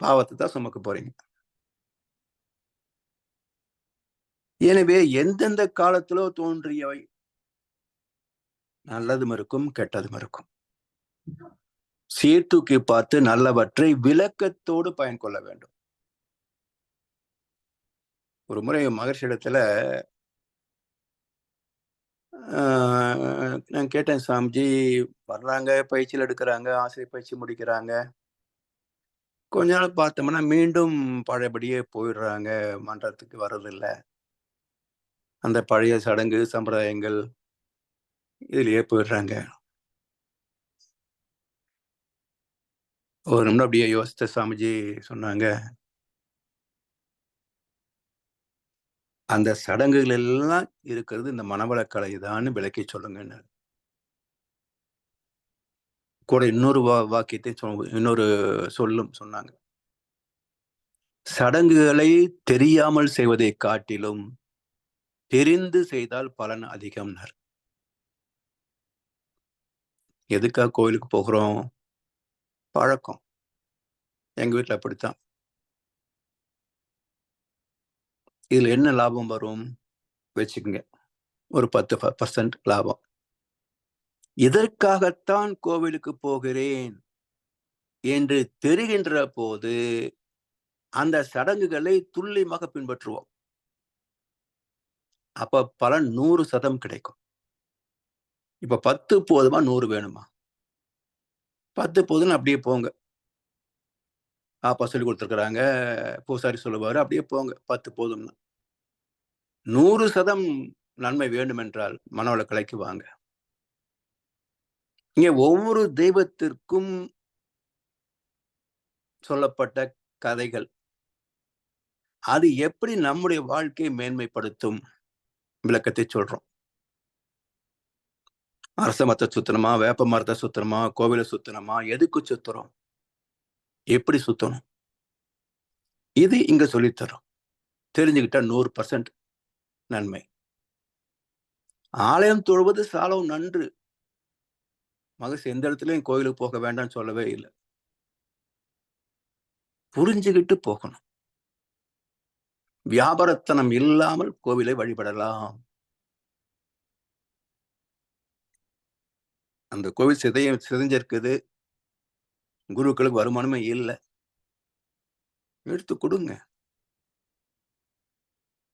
[SPEAKER 2] பாவத்தை தான் சுமக்க போறீங்க. எனவே எந்தெந்த காலத்திலோ தோன்றியவை நல்லதும் இருக்கும், கெட்டதும் இருக்கும். சீர்தூக்கி பார்த்து நல்லவற்றை விளக்கத்தோடு பயன் கொள்ள வேண்டும். ஒரு முறை மகர்ஷியிடத்துல நான் கேட்டேன், சாமிஜி வர்றாங்க, பயிற்சியில் எடுக்கிறாங்க, ஆசிரியர் பயிற்சி முடிக்கிறாங்க, கொஞ்ச நாள் பார்த்தோம்னா மீண்டும் பழையபடியே போயிடுறாங்க, மன்றத்துக்கு வர்றதில்ல. அந்த பழைய சடங்கு சம்பிரதாயங்கள் இதுலயே போயிடுறாங்க. ஒரு நிமிடம் அப்படியே யோசித்த சாமிஜி சொன்னாங்க, அந்த சடங்குகள் எல்லாம் இருக்கிறது இந்த மனவளக்கலை தான் விளக்கி சொல்லுங்கன்னு. கூட இன்னொரு வாக்கியத்தை இன்னொரு சொல்லும் சொன்னாங்க. சடங்குகளை தெரியாமல் செய்வதை காட்டிலும் தெரிந்து செய்தால் பலன் அதிகம்னார். எதுக்காக கோயிலுக்கு போகிறோம்? பழக்கம். எங்க வீட்டுல அப்படித்தான். இதுல என்ன லாபம் வரும் வச்சுக்கோங்க, ஒரு 10% லாபம். இதற்காகத்தான் கோவிலுக்கு போகிறேன் என்று தெரிகின்ற போது அந்த சடங்குகளை துல்லியமாக பின்பற்றுவோம். அப்ப பலன் 100% கிடைக்கும். இப்ப 10 போதுமா, 100 வேணுமா? 10 போதுன்னு அப்படியே போங்க. அப்பா சொல்லி கொடுத்துருக்குறாங்க, பூசாரி சொல்லுவாரு, அப்படியே போங்க. 10 போதும்னா. 100% நன்மை வேண்டும் என்றால் மனவளக்கலைக்கு வாங்க. இங்க ஒவ்வொரு தெய்வத்திற்கும் சொல்லப்பட்ட கதைகள், அது எப்படி நம்முடைய வாழ்க்கையை மேன்மைப்படுத்தும் விளக்கத்தை சொல்றோம். அரச மரத்தை சுத்தணுமா, வேப்ப மரத்தை சுத்தணுமா, கோவிலை சுத்தணுமா, எதுக்கு சுத்துறோம், எப்படி சுத்தணும், இது இங்க சொல்லித்தரோம். தெரிஞ்சுக்கிட்டா 100% நன்மை. ஆலயம் தொழுவது சாலவும் நன்று. மகசு எந்த இடத்துலயும் கோயிலுக்கு போக வேண்டாம்னு சொல்லவே இல்லை. புரிஞ்சுக்கிட்டு போகணும். வியாபாரத்தனம் இல்லாமல் கோவிலை வழிபடலாம். அந்த கோவில் சிதைஞ்சிருக்குது, குருக்களுக்கு வருமானமே இல்லை, எடுத்து கொடுங்க.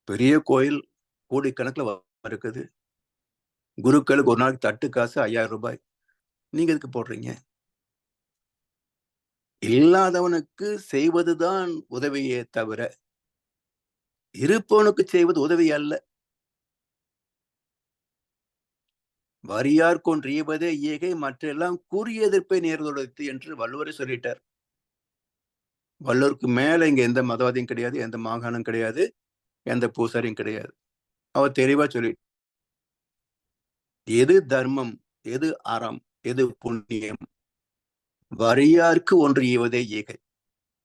[SPEAKER 2] பெரிய கோயில் கோடிக்கணக்கில் இருக்குது, குருக்களுக்கு ஒரு நாளைக்கு தட்டு காசு 5000 ரூபாய், நீங்க எதுக்கு போடுறீங்க? இல்லாதவனுக்கு செய்வதுதான் உதவியே தவிர இருப்பவனுக்கு செய்வது உதவி அல்ல. வரியார் கொன்றீவதே ஈகை, மற்றெல்லாம் கூறிய எதிர்ப்பை நேர்ந்துடைத்து என்று வள்ளுவரை சொல்லிட்டார். வள்ளுவருக்கு மேல இங்க எந்த மதவாதியும் கிடையாது, எந்த மாகாணம் கிடையாது, எந்த பூசாரியும் கிடையாது. அவர் தெளிவா சொல்லி, எது தர்மம், எது அறம், எது புண்ணியம், வரியார்க்கு ஒன்று ஈவதே ஈகை,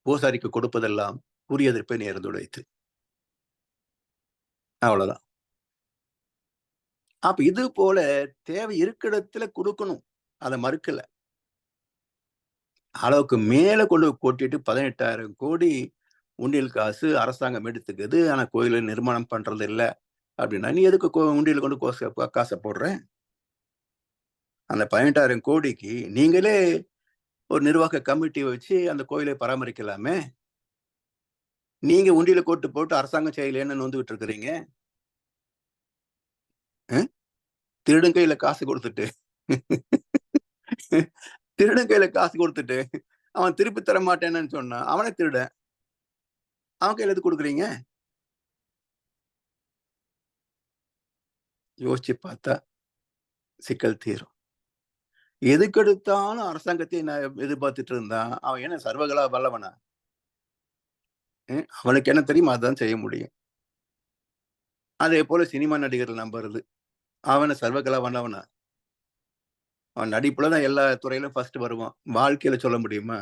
[SPEAKER 2] பூசாரிக்கு கொடுப்பதெல்லாம் கூறிய எதிர்ப்பை நேர்ந்துடைத்து. அவ்வளவுதான். அப்ப இது போல தேவை இருக்கிற கொடுக்கணும், அதை மறுக்கல. அளவுக்கு மேல கொண்டு கொட்டிட்டு 18,000 கோடி உண்டியல் காசு அரசாங்கம் எடுத்துக்குது, ஆனா கோயிலை நிர்மாணம் பண்றது இல்லை அப்படின்னா, நீ எதுக்கு உண்டியல் கொண்டு காசை போடுற? அந்த 18,000 கோடிக்கு நீங்களே ஒரு நிர்வாக கமிட்டி வச்சு அந்த கோயிலை பராமரிக்கலாமே. நீங்க உண்டியல போட்டு அரசாங்கம் செய்யலன்னு நொந்துகிட்டு இருக்கிறீங்க. திருடன் கையில காசு கொடுத்துட்டு திருடன் கையில காசு கொடுத்துட்டு அவன் திருப்பி தர மாட்டேன்னு சொன்னா அவனே திருடன், அவன் கையில எது கொடுக்குறீங்க? யோசிச்சு பார்த்தா சிக்கல் தீரும். எதுக்கெடுத்தாலும் அரசாங்கத்தை நான் எதிர்பார்த்துட்டு இருந்தான், அவன் என்ன சர்வகலா வல்லவனா? அவனுக்கு என்ன தெரியுமா அதான் செய்ய முடியும். அதே போல சினிமா நடிகர்கள் நம்புறது, அவனை சர்வகலா வல்லவனா? அவன் நடிப்புலதான் எல்லா துறையிலும் ஃபர்ஸ்ட் வருவான், வாழ்க்கையில சொல்ல முடியுமா?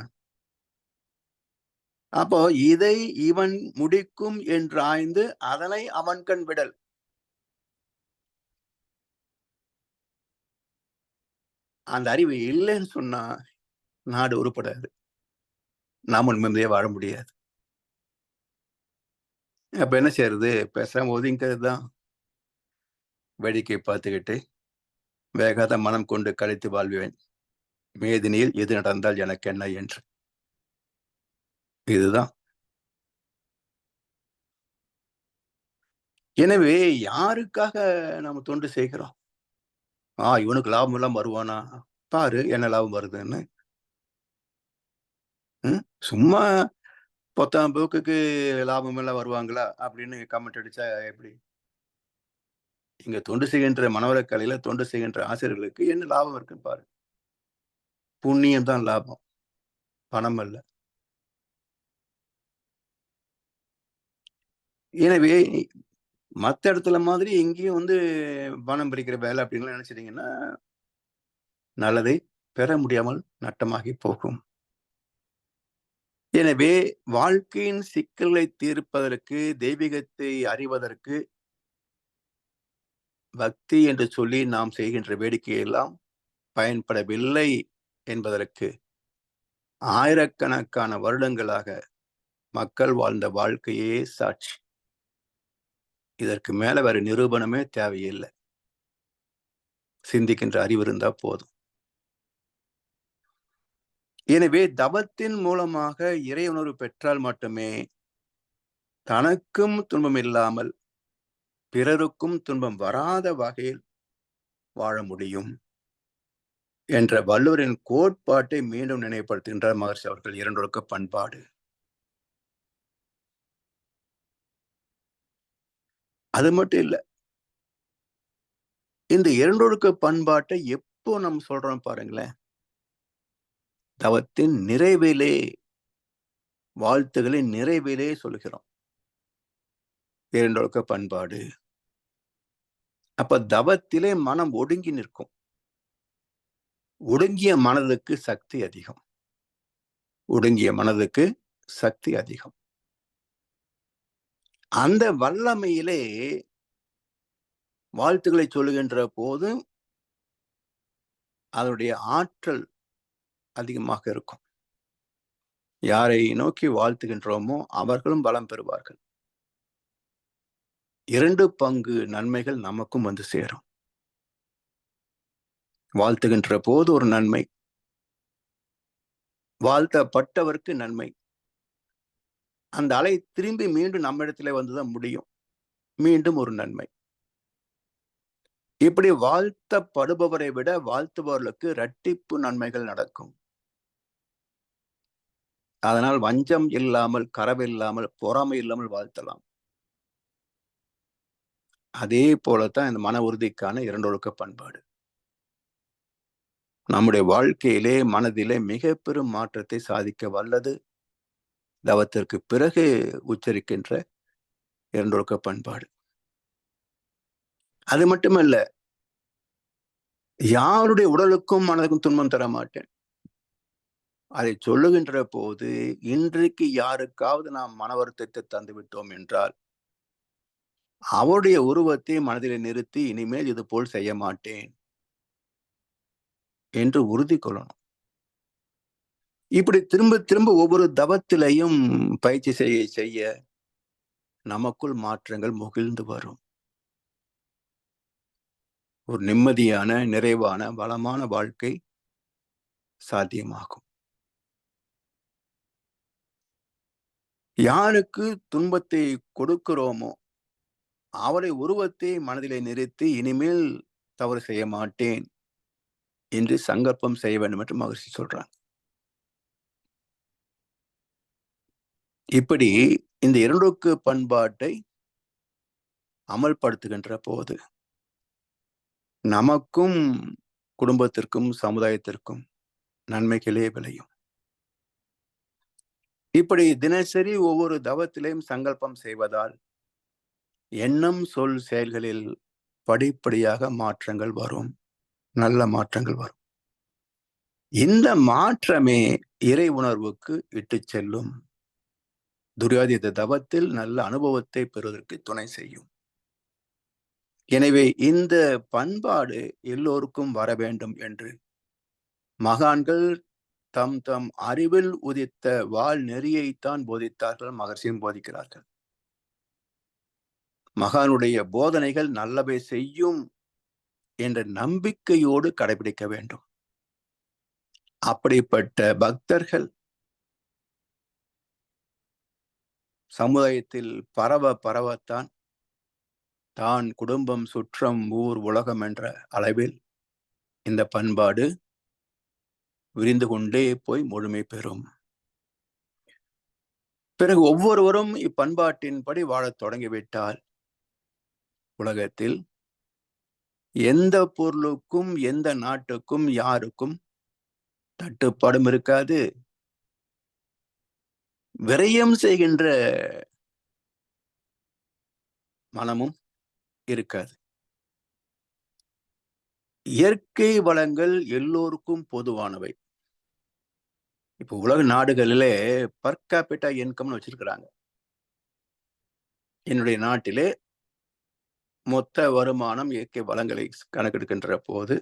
[SPEAKER 2] அப்போ இதை இவன் முடிக்கும் என்று ஆய்ந்து அதனை அவன் கண் விடல். அந்த அறிவு இல்லைன்னு சொன்னா நாடு உருப்படாது, நாம நிம்மதியா வாழ முடியாது. அப்ப என்ன செய்யறது? பேசாம ஒதுங்கிறது தான். வேடிக்கை பார்த்துக்கிட்டு வேகாத மனம் கொண்டு கழித்து வாழ்வேன், மேதினியில் எது நடந்தால் எனக்கு என்ன என்று. இதுதான். எனவே யாருக்காக நம்ம தொண்டு செய்கிறோம்? இவனுக்கு லாபம் எல்லாம் வருவானா? பாரு என்ன லாபம் வருதுன்னு. சும்மா பொத்தாம் போக்குக்கு லாபம் எல்லாம் வருவாங்களா அப்படின்னு கமெண்ட் அடிச்சா எப்படி? இங்க தொண்டு செய்கின்ற மனவளக்கலையில தொண்டு செய்கின்ற ஆசிரியர்களுக்கு என்ன லாபம் இருக்குன்னு பாரு. புண்ணியம் தான் லாபம், பணம் அல்ல. எனவே மத்த இடத்துல மாதிரி எங்கேயும் பணம் பிரிக்கிற வேலை அப்படின்னு நினைச்சிட்டீங்கன்னா நல்லதை பெற முடியாமல் நட்டமாகி போகும். எனவே வாழ்க்கையின் சிக்கல்களை தீர்ப்பதற்கு, தெய்வீகத்தை அறிவதற்கு பக்தி என்று சொல்லி நாம் செய்கின்ற வேடிக்கையெல்லாம் பயன்படவில்லை என்பதற்கு ஆயிரக்கணக்கான வருடங்களாக மக்கள் வாழ்ந்த வாழ்க்கையே சாட்சி. இதற்கு மேல வேற நிரூபணமே தேவையில்லை, சிந்திக்கின்ற அறிவு இருந்தா போதும். எனவே தவத்தின் மூலமாக இறையுணர்வு பெற்றால் மட்டுமே தனக்கும் துன்பம் இல்லாமல் பிறருக்கும் துன்பம் வராத வகையில் வாழ முடியும் என்ற வள்ளுவரின் கோட்பாட்டை மீண்டும் நினைவுபடுத்துகின்றார் மகர்ஷி அவர்கள். இரண்டொழுக்க பண்பாடு. அது மட்டும் இல்ல, இந்த இரண்டொழுக்க பண்பாட்டை எப்போ நம்ம சொல்றோம் பாருங்களேன், தவத்தின் நிறைவிலே, வாழ்த்துகளின் நிறைவிலே சொல்கிறோம் இரண்டொழுக்க பண்பாடு. அப்ப தவத்திலே மனம் ஒடுங்கி நிற்கும். ஒடுங்கிய மனதுக்கு சக்தி அதிகம், ஒடுங்கிய மனதுக்கு சக்தி அதிகம். அந்த வல்லமையிலே வாழ்த்துக்களை சொல்லுகின்ற போது அதனுடைய ஆற்றல் அதிகமாக இருக்கும். யாரை நோக்கி வாழ்த்துகின்றோமோ அவர்களும் பலம் பெறுவார்கள். 2 பங்கு நன்மைகள் நமக்கும் வந்து சேரும். வாழ்த்துகின்ற போது ஒரு நன்மை, வாழ்த்தப்பட்டவருக்கு நன்மை. அந்த அலை திரும்பி மீண்டும் நம்மிடத்திலே வந்துதான் முடியும். மீண்டும் ஒரு நன்மை. இப்படி வாழ்த்தப்படுபவரை விட வாழ்த்துபவர்களுக்கு இரட்டிப்பு நன்மைகள் நடக்கும். அதனால் வஞ்சம் இல்லாமல், கரவில்லாமல், பொறாமை இல்லாமல் வாழ்த்தலாம். அதே போலத்தான் இந்த மன உறுதிக்கான 2 ஒழுக்க பண்பாடு. நம்முடைய வாழ்க்கையிலே, மனதிலே மிக பெரும் மாற்றத்தை சாதிக்க வல்லது தவத்திற்கு பிறகு உச்சரிக்கின்ற 2 ஒழுக்க பண்பாடு. அது மட்டுமல்ல, யாருடைய உடலுக்கும் மனதுக்கும் துன்பம் தர மாட்டேன். அதை சொல்லுகின்ற போது, இன்றைக்கு யாருக்காவது நாம் மன வருத்தத்தை தந்து விட்டோம் என்றால், அவருடைய உருவத்தை மனதிலே நிறுத்தி இனிமேல் இது போல் செய்ய மாட்டேன் என்று உறுதி கொள்ளணும். இப்படி திரும்ப திரும்ப ஒவ்வொரு தவத்திலையும் பயிற்சி செய்ய செய்ய நமக்குள் மாற்றங்கள் முகிழ்ந்து வரும். ஒரு நிம்மதியான, நிறைவான, வளமான வாழ்க்கை சாத்தியமாகும். யாருக்கு துன்பத்தை கொடுக்கிறோமோ அவரை உருவத்தை மனதிலே நிறுத்தி இனிமேல் தவறு செய்ய மாட்டேன் என்று சங்கல்பம் செய்ய வேண்டும் என்று மகரிஷி சொல்றாங்க. இப்படி இந்த 2 ஒழுக்க பண்பாட்டை அமல்படுத்துகின்ற போது நமக்கும், குடும்பத்திற்கும், சமுதாயத்திற்கும் நன்மைகளே விளையும். இப்படி தினசரி ஒவ்வொரு தவத்திலையும் சங்கல்பம் செய்வதால் எண்ணம், சொல், செயல்களில் படிப்படியாக மாற்றங்கள் வரும். நல்ல மாற்றங்கள் வரும். இந்த மாற்றமே இறை உணர்வுக்கு இட்டுச் செல்லும். துரியாதீத தவத்தில் நல்ல அனுபவத்தை பெறுவதற்கு துணை செய்யும். எனவே இந்த பண்பாடு எல்லோருக்கும் வர வேண்டும் என்று மகான்கள் தம் தம் அறிவில் உதித்த வாழ் நெறியைத்தான் போதித்தார்கள், மகர்ஷியும் போதிக்கிறார்கள். மகானுடைய போதனைகள் நல்லவை செய்யும் என்ற நம்பிக்கையோடு கடைபிடிக்க வேண்டும். அப்படிப்பட்ட பக்தர்கள் சமுதாயத்தில் பரவத்தான் தான், குடும்பம், சுற்றம், ஊர், உலகம் என்ற அளவில் இந்த பண்பாடு விரிந்து கொண்டே போய் முழுமை பெறும். பிறகு ஒவ்வொருவரும் இப்பண்பாட்டின்படி வாழத் தொடங்கிவிட்டால் உலகத்தில் எந்த பொருளுக்கும், எந்த நாட்டுக்கும், யாருக்கும் தட்டுப்பாடும் இருக்காது. விரயம் செய்கின்ற மனமும் இருக்காது. இயற்கை வளங்கள் எல்லோருக்கும் பொதுவானவை. இப்போ உலக நாடுகளிலே பர் கேபிட்டா இன்கம்னு வச்சிருக்கிறாங்க. என்னுடைய நாட்டிலே மொத்த வருமானம் இயற்கை வளங்களை கணக்கெடுக்கின்ற போது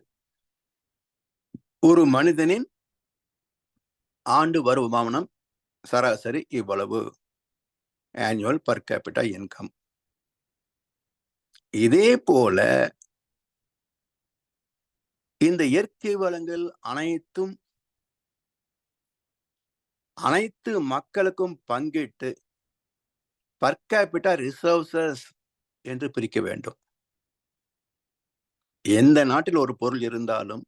[SPEAKER 2] ஒரு மனிதனின் ஆண்டு வருமானம் சராசரி இவ்வளவு ஆனுவல் பர் கேபிட்டா இன்கம். இதே போல இந்த இயற்கை வளங்கள் அனைத்தும் அனைத்து மக்களுக்கும் பங்கிட்டு பர் கேபிட்டா ரிசோர்சஸ் என்று பிரிக்க வேண்டும். எந்த நாட்டில் ஒரு பொருள் இருந்தாலும்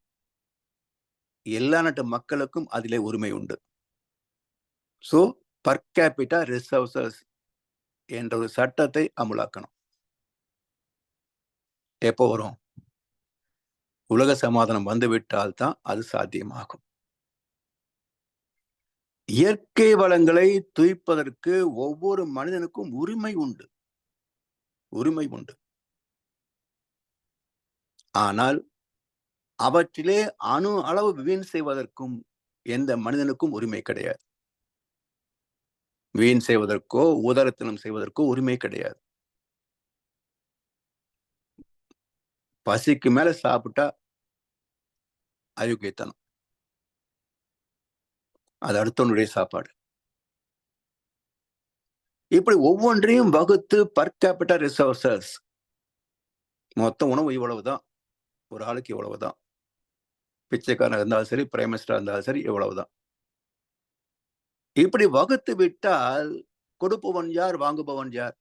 [SPEAKER 2] எல்லா நாட்டு மக்களுக்கும் அதிலே உரிமை உண்டு. சோ பர் கேபிட்டா ரிசோர்சஸ் என்ற ஒரு சட்டத்தை அமுலாக்கணும். எப்போ வரும்? உலக சமாதானம் வந்துவிட்டால் தான் அது சாத்தியமாகும். இயற்கை வளங்களை துய்ப்பதற்கு ஒவ்வொரு மனிதனுக்கும் உரிமை உண்டு. உரிமை உண்டு. ஆனால் அவற்றிலே அணு அளவு வீண் செய்வதற்கும் எந்த மனிதனுக்கும் உரிமை கிடையாது. வீண் செய்வதற்கோ உதரத்தனம் செய்வதற்கோ உரிமை கிடையாது. பசிக்கு மேல சாப்பிட்டா அயோக்கியத்தனம். அது அடுத்தவனுடைய சாப்பாடு. இப்படி ஒவ்வொன்றையும் வகுத்து பர் கேபிட்டல் ரிசோர்சஸ், மொத்த உணவு இவ்வளவுதான், ஒரு ஆளுக்கு இவ்வளவுதான், பிச்சைக்காரன் இருந்தாலும் சரி, பிரைம் மினிஸ்டர் இருந்தாலும் சரி, இவ்வளவுதான். இப்படி வகுத்து விட்டால் கொடுப்பவன் யார், வாங்குபவன் யார்?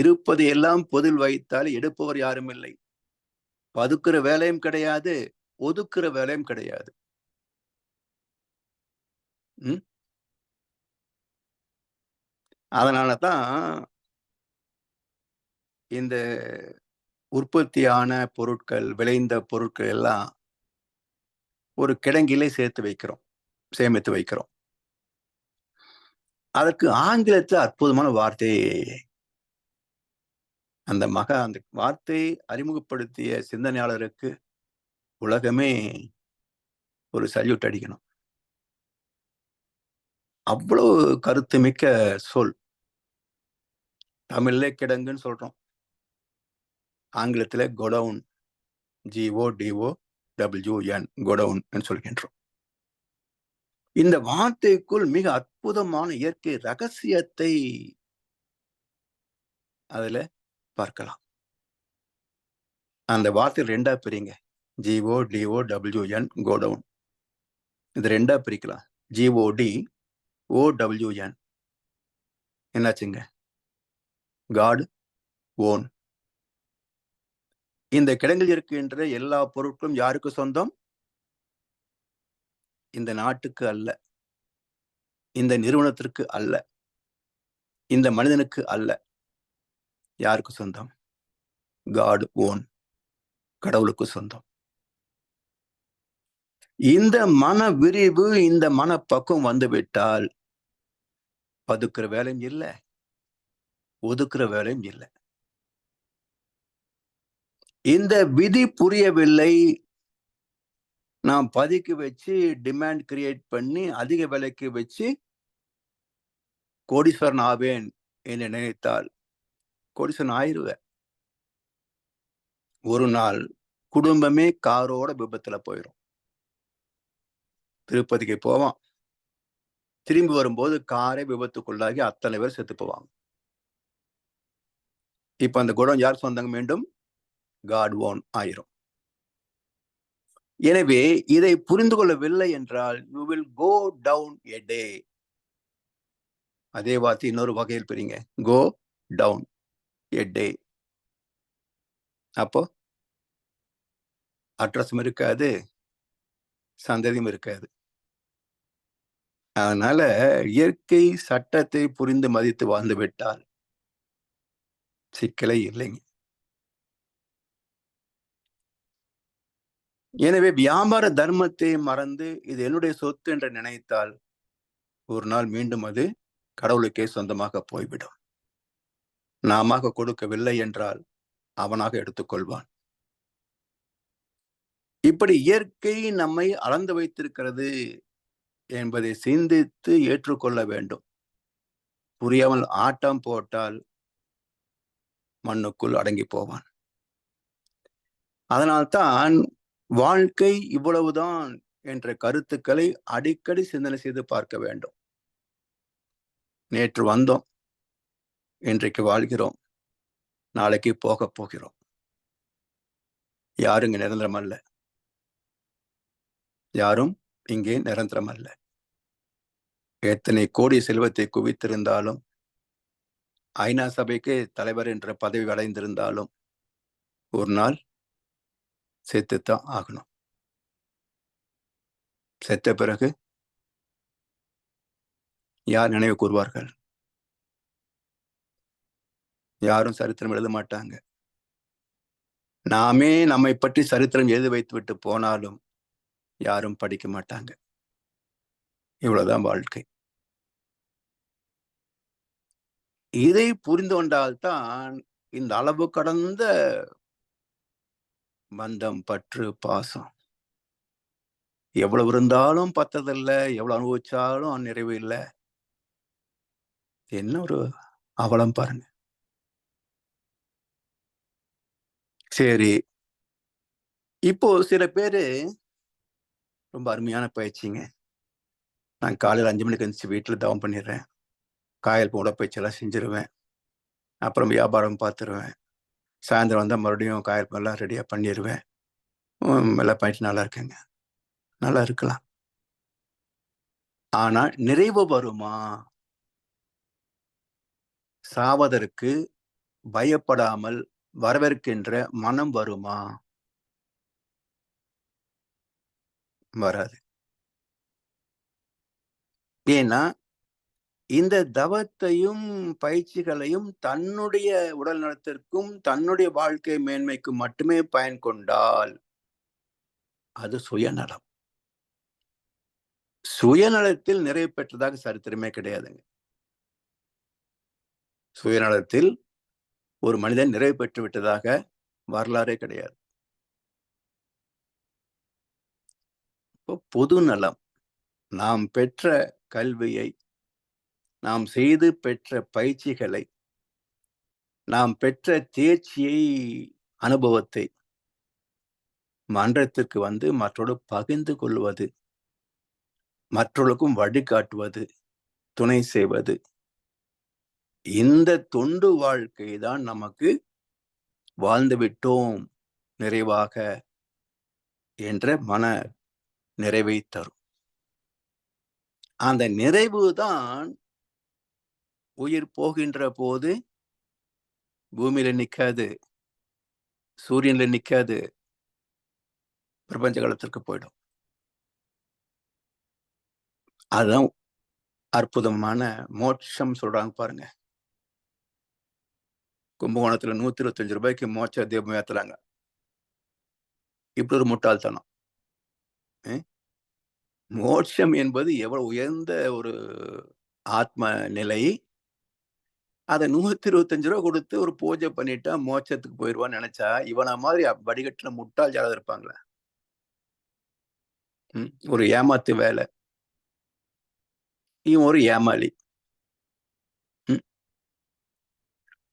[SPEAKER 2] இருப்பது எல்லாம் பொதில் வைத்தால் எடுப்பவர் யாரும் இல்லை. பதுக்குற வேலையும் கிடையாது, ஒதுக்குற வேலையும் கிடையாது. அதனாலதான் இந்த உற்பத்தியான பொருட்கள், விளைந்த பொருட்கள் எல்லாம் ஒரு கிடங்கிலே சேர்த்து வைக்கிறோம், சேமித்து வைக்கிறோம். அதற்கு ஆங்கிலத்தில் அற்புதமான வார்த்தை, அந்த வார்த்தையை அறிமுகப்படுத்திய சிந்தனையாளருக்கு உலகமே ஒரு சல்யூட் அடிக்கணும். அவ்வளவு கருத்துமிக்க சொல். தமிழ்ல கிடங்குன்னு சொல்றோம், ஆங்கிலத்தில் கோடவுன், GODOWN, கோடவுன் சொல்கின்றோம். இந்த வார்த்தைக்குள் மிக அற்புதமான இயற்கை ரகசியத்தை அதுல பார்க்கலாம். அந்த வார்த்தை ரெண்டா பிரிங்க, GODOWN, கோடவுன். இது ரெண்டா பிரிக்கலாம். GODOWN என்னாச்சுங்க? Godown. இந்த கிடங்கில் இருக்கின்ற எல்லா பொருட்களும் யாருக்கு சொந்தம்? இந்த நாட்டுக்கு அல்ல, இந்த நிறுவனத்திற்கு அல்ல, இந்த மனிதனுக்கு அல்ல. யாருக்கு சொந்தம்? காட் ஓன், கடவுளுக்கு சொந்தம். இந்த மன விரிவு, இந்த மனப்பக்குவம் வந்துவிட்டால் பதுக்குற வேலையும் இல்லை, ஒதுக்குற வேலையும் இல்லை. இந்த விதி புரியவில்லை, நாம் பதுக்கி வச்சு டிமாண்ட் கிரியேட் பண்ணி அதிக விலைக்கு வச்சு கோடீஸ்வரன் ஆவேன் என்று நினைத்தால் கோடீஸ்வரன் ஆயிருவேன். ஒரு நாள் குடும்பமே காரோட விபத்துல போயிடும். திருப்பதிக்கு போவான், திரும்பி வரும்போது காரை விபத்துக்குள்ளாகி அத்தனை பேர் செத்து போவாங்க. இப்ப அந்த குடம் யார் சொந்தங்க? மீண்டும் காட் ஓன் ஆயிரும். எனவே இதை புரிந்து கொள்ளவில்லை என்றால் யூ வில் கோ டவுன் எ டே. அதே வார்த்தை இன்னொரு வகையில் பிரிங்க, கோ டவுன் எ டே. அப்போ அட்ரஸும் இருக்காது, சந்ததியும் இருக்காது. அதனால இயற்கை சட்டத்தை புரிந்து மதித்து வாழ்ந்து விட்டால் சிக்கலே இல்லைங்க. எனவே வியாபார தர்மத்தை மறந்து இது என்னுடைய சொத்து என்று நினைத்தால் ஒரு நாள் மீண்டும் அது கடவுளுக்கே சொந்தமாக போய்விடும். நாம கொடுக்கவில்லை என்றால் அவனாக எடுத்துக்கொள்வான். இப்படி இயற்கை நம்மை அளந்து வைத்திருக்கிறது என்பதை சிந்தித்து ஏற்றுக்கொள்ள வேண்டும். புரியாமல் ஆட்டம் போட்டால் மண்ணுக்குள் அடங்கி போவான். அதனால்தான் வாழ்க்கை இவ்வளவுதான் என்ற கருத்துக்களை அடிக்கடி சிந்தனை செய்து பார்க்க வேண்டும். நேற்று வந்தோம், இன்றைக்கு வாழ்கிறோம், நாளைக்கு போக போகிறோம். யாருங்க நிரந்தரம் அல்ல, யாரும் இங்கே நிரந்தரம் அல்ல. எத்தனை கோடி செல்வத்தை குவித்திருந்தாலும், ஐநா சபைக்கு தலைவர் என்ற பதவி அடைந்திருந்தாலும் ஒரு நாள் செத்துத்தான் ஆகணும். செத்த பிறகு யார் நினைவு கூறுவார்கள்? யாரும் சரித்திரம் எழுத மாட்டாங்க. நாமே நம்மை பற்றி சரித்திரம் எழுதி வைத்து விட்டு போனாலும் யாரும் படிக்க மாட்டாங்க. இவ்வளவுதான் வாழ்க்கை. இதை புரிந்து கொண்டால்தான் இந்த அளவு கடந்த பந்தம், பற்று, பாசம் எவ்வளவு இருந்தாலும் பத்ததில்லை, எவ்வளவு அனுபவிச்சாலும் நிறைவு இல்லை. என்ன ஒரு அவலம் பாருங்க. சரி, இப்போ சில பேரு ரொம்ப அருமையான பயிற்சிங்க, நான் காலையில் 5 மணிக்கு எழுந்துச்சு வீட்டில் தவம் பண்ணிடுறேன். காயல் உடற்பயிற்சியெல்லாம் செஞ்சிருவேன். அப்புறம் வியாபாரம் பார்த்துருவேன். சாயந்தரம் வந்தால் மறுபடியும் காயல் எல்லாம் ரெடியாக பண்ணிடுவேன். எல்லாம் பண்ணிட்டு நல்லா இருக்குங்க. நல்லா இருக்கலாம். ஆனா நிறைவு வருமா? சாவதற்கு பயப்படாமல் வரவேற்கின்ற மனம் வருமா? வராது. ஏன்னா இந்த தவத்தையும் பயிற்சிகளையும் தன்னுடைய உடல் நலத்திற்கும் தன்னுடைய வாழ்க்கை மேன்மைக்கும் மட்டுமே பயன் கொண்டால் அது சுயநலம். சுயநலத்தில் நிறைவு பெற்றதாக சரித்திரமே கிடையாதுங்க. சுயநலத்தில் ஒரு மனிதன் நிறைவு பெற்று விட்டதாக வரலாறே கிடையாது. பொது நலம், நாம் பெற்ற கல்வியை, நாம் செய்து பெற்ற பயிற்சிகளை, நாம் பெற்ற தேர்ச்சியை, அனுபவத்தை மன்றத்திற்கு வந்து மற்றோடு பகிர்ந்து கொள்வது, மற்றவர்களுக்கும் வழிகாட்டுவது, துணை செய்வது, இந்த தொண்டு வாழ்க்கை தான் நமக்கு வாழ்ந்து விட்டோம் நிறைவாக என்ற மன நிறைவை தரும். அந்த நிறைவு தான் உயிர் போகின்ற போது பூமியில நிக்காது, சூரியன்ல நிக்காது, பிரபஞ்ச காலத்திற்கு போயிடும். அதுதான் அற்புதமான மோட்சம் சொல்றாங்க பாருங்க. கும்பகோணத்துல 125 ரூபாய்க்கு மோட்ச தீபம் ஏத்துறாங்க. இப்படி ஒரு முட்டாள்தனம். மோட்சம் என்பது எவ்வளவு உயர்ந்த ஒரு ஆத்ம நிலை. அதை 125 ரூபா கொடுத்து ஒரு பூஜை பண்ணிட்டா மோட்சத்துக்கு போயிடுவான்னு நினைச்சா இவன மாதிரி வடிகட்டின முட்டாள் யாராவது இருப்பாங்களா? ஒரு ஏமாத்து வேலை. இவன் ஒரு ஏமாளி.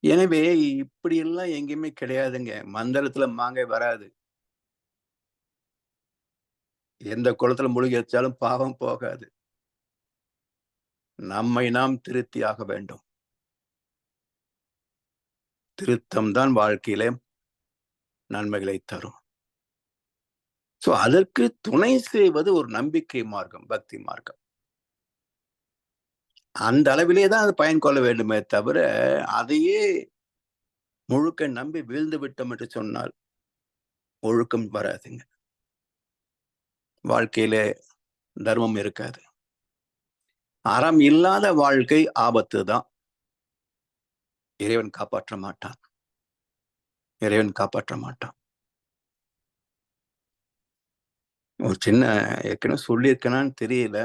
[SPEAKER 2] எனவே இப்படி எல்லாம் எங்கேயுமே கிடையாதுங்க. மந்திரத்துல மாங்காய் வராது. எந்த குளத்துல முழுகி வச்சாலும் பாவம் போகாது. நம்மை நாம் திருத்தி ஆக வேண்டும். திருத்தம் தான் வாழ்க்கையில நன்மைகளை தரும். சோ அதற்கு துணை செய்வது ஒரு நம்பிக்கை மார்க்கம், பக்தி மார்க்கம். அந்த அளவிலே தான் அது பயன் கொள்ள வேண்டுமே தவிர அதையே முழுக்க நம்பி வீழ்ந்து விட்டோம் என்று சொன்னால் ஒழுக்கம் வராதுங்க. வாழ்க்கையில தர்மம் இருக்காது. அறம் இல்லாத வாழ்க்கை ஆபத்து தான். இறைவன் காப்பாற்ற மாட்டான். இறைவன் காப்பாற்ற மாட்டான். ஒரு சின்ன ஏற்கனவே சொல்லியிருக்கேனான்னு தெரியல.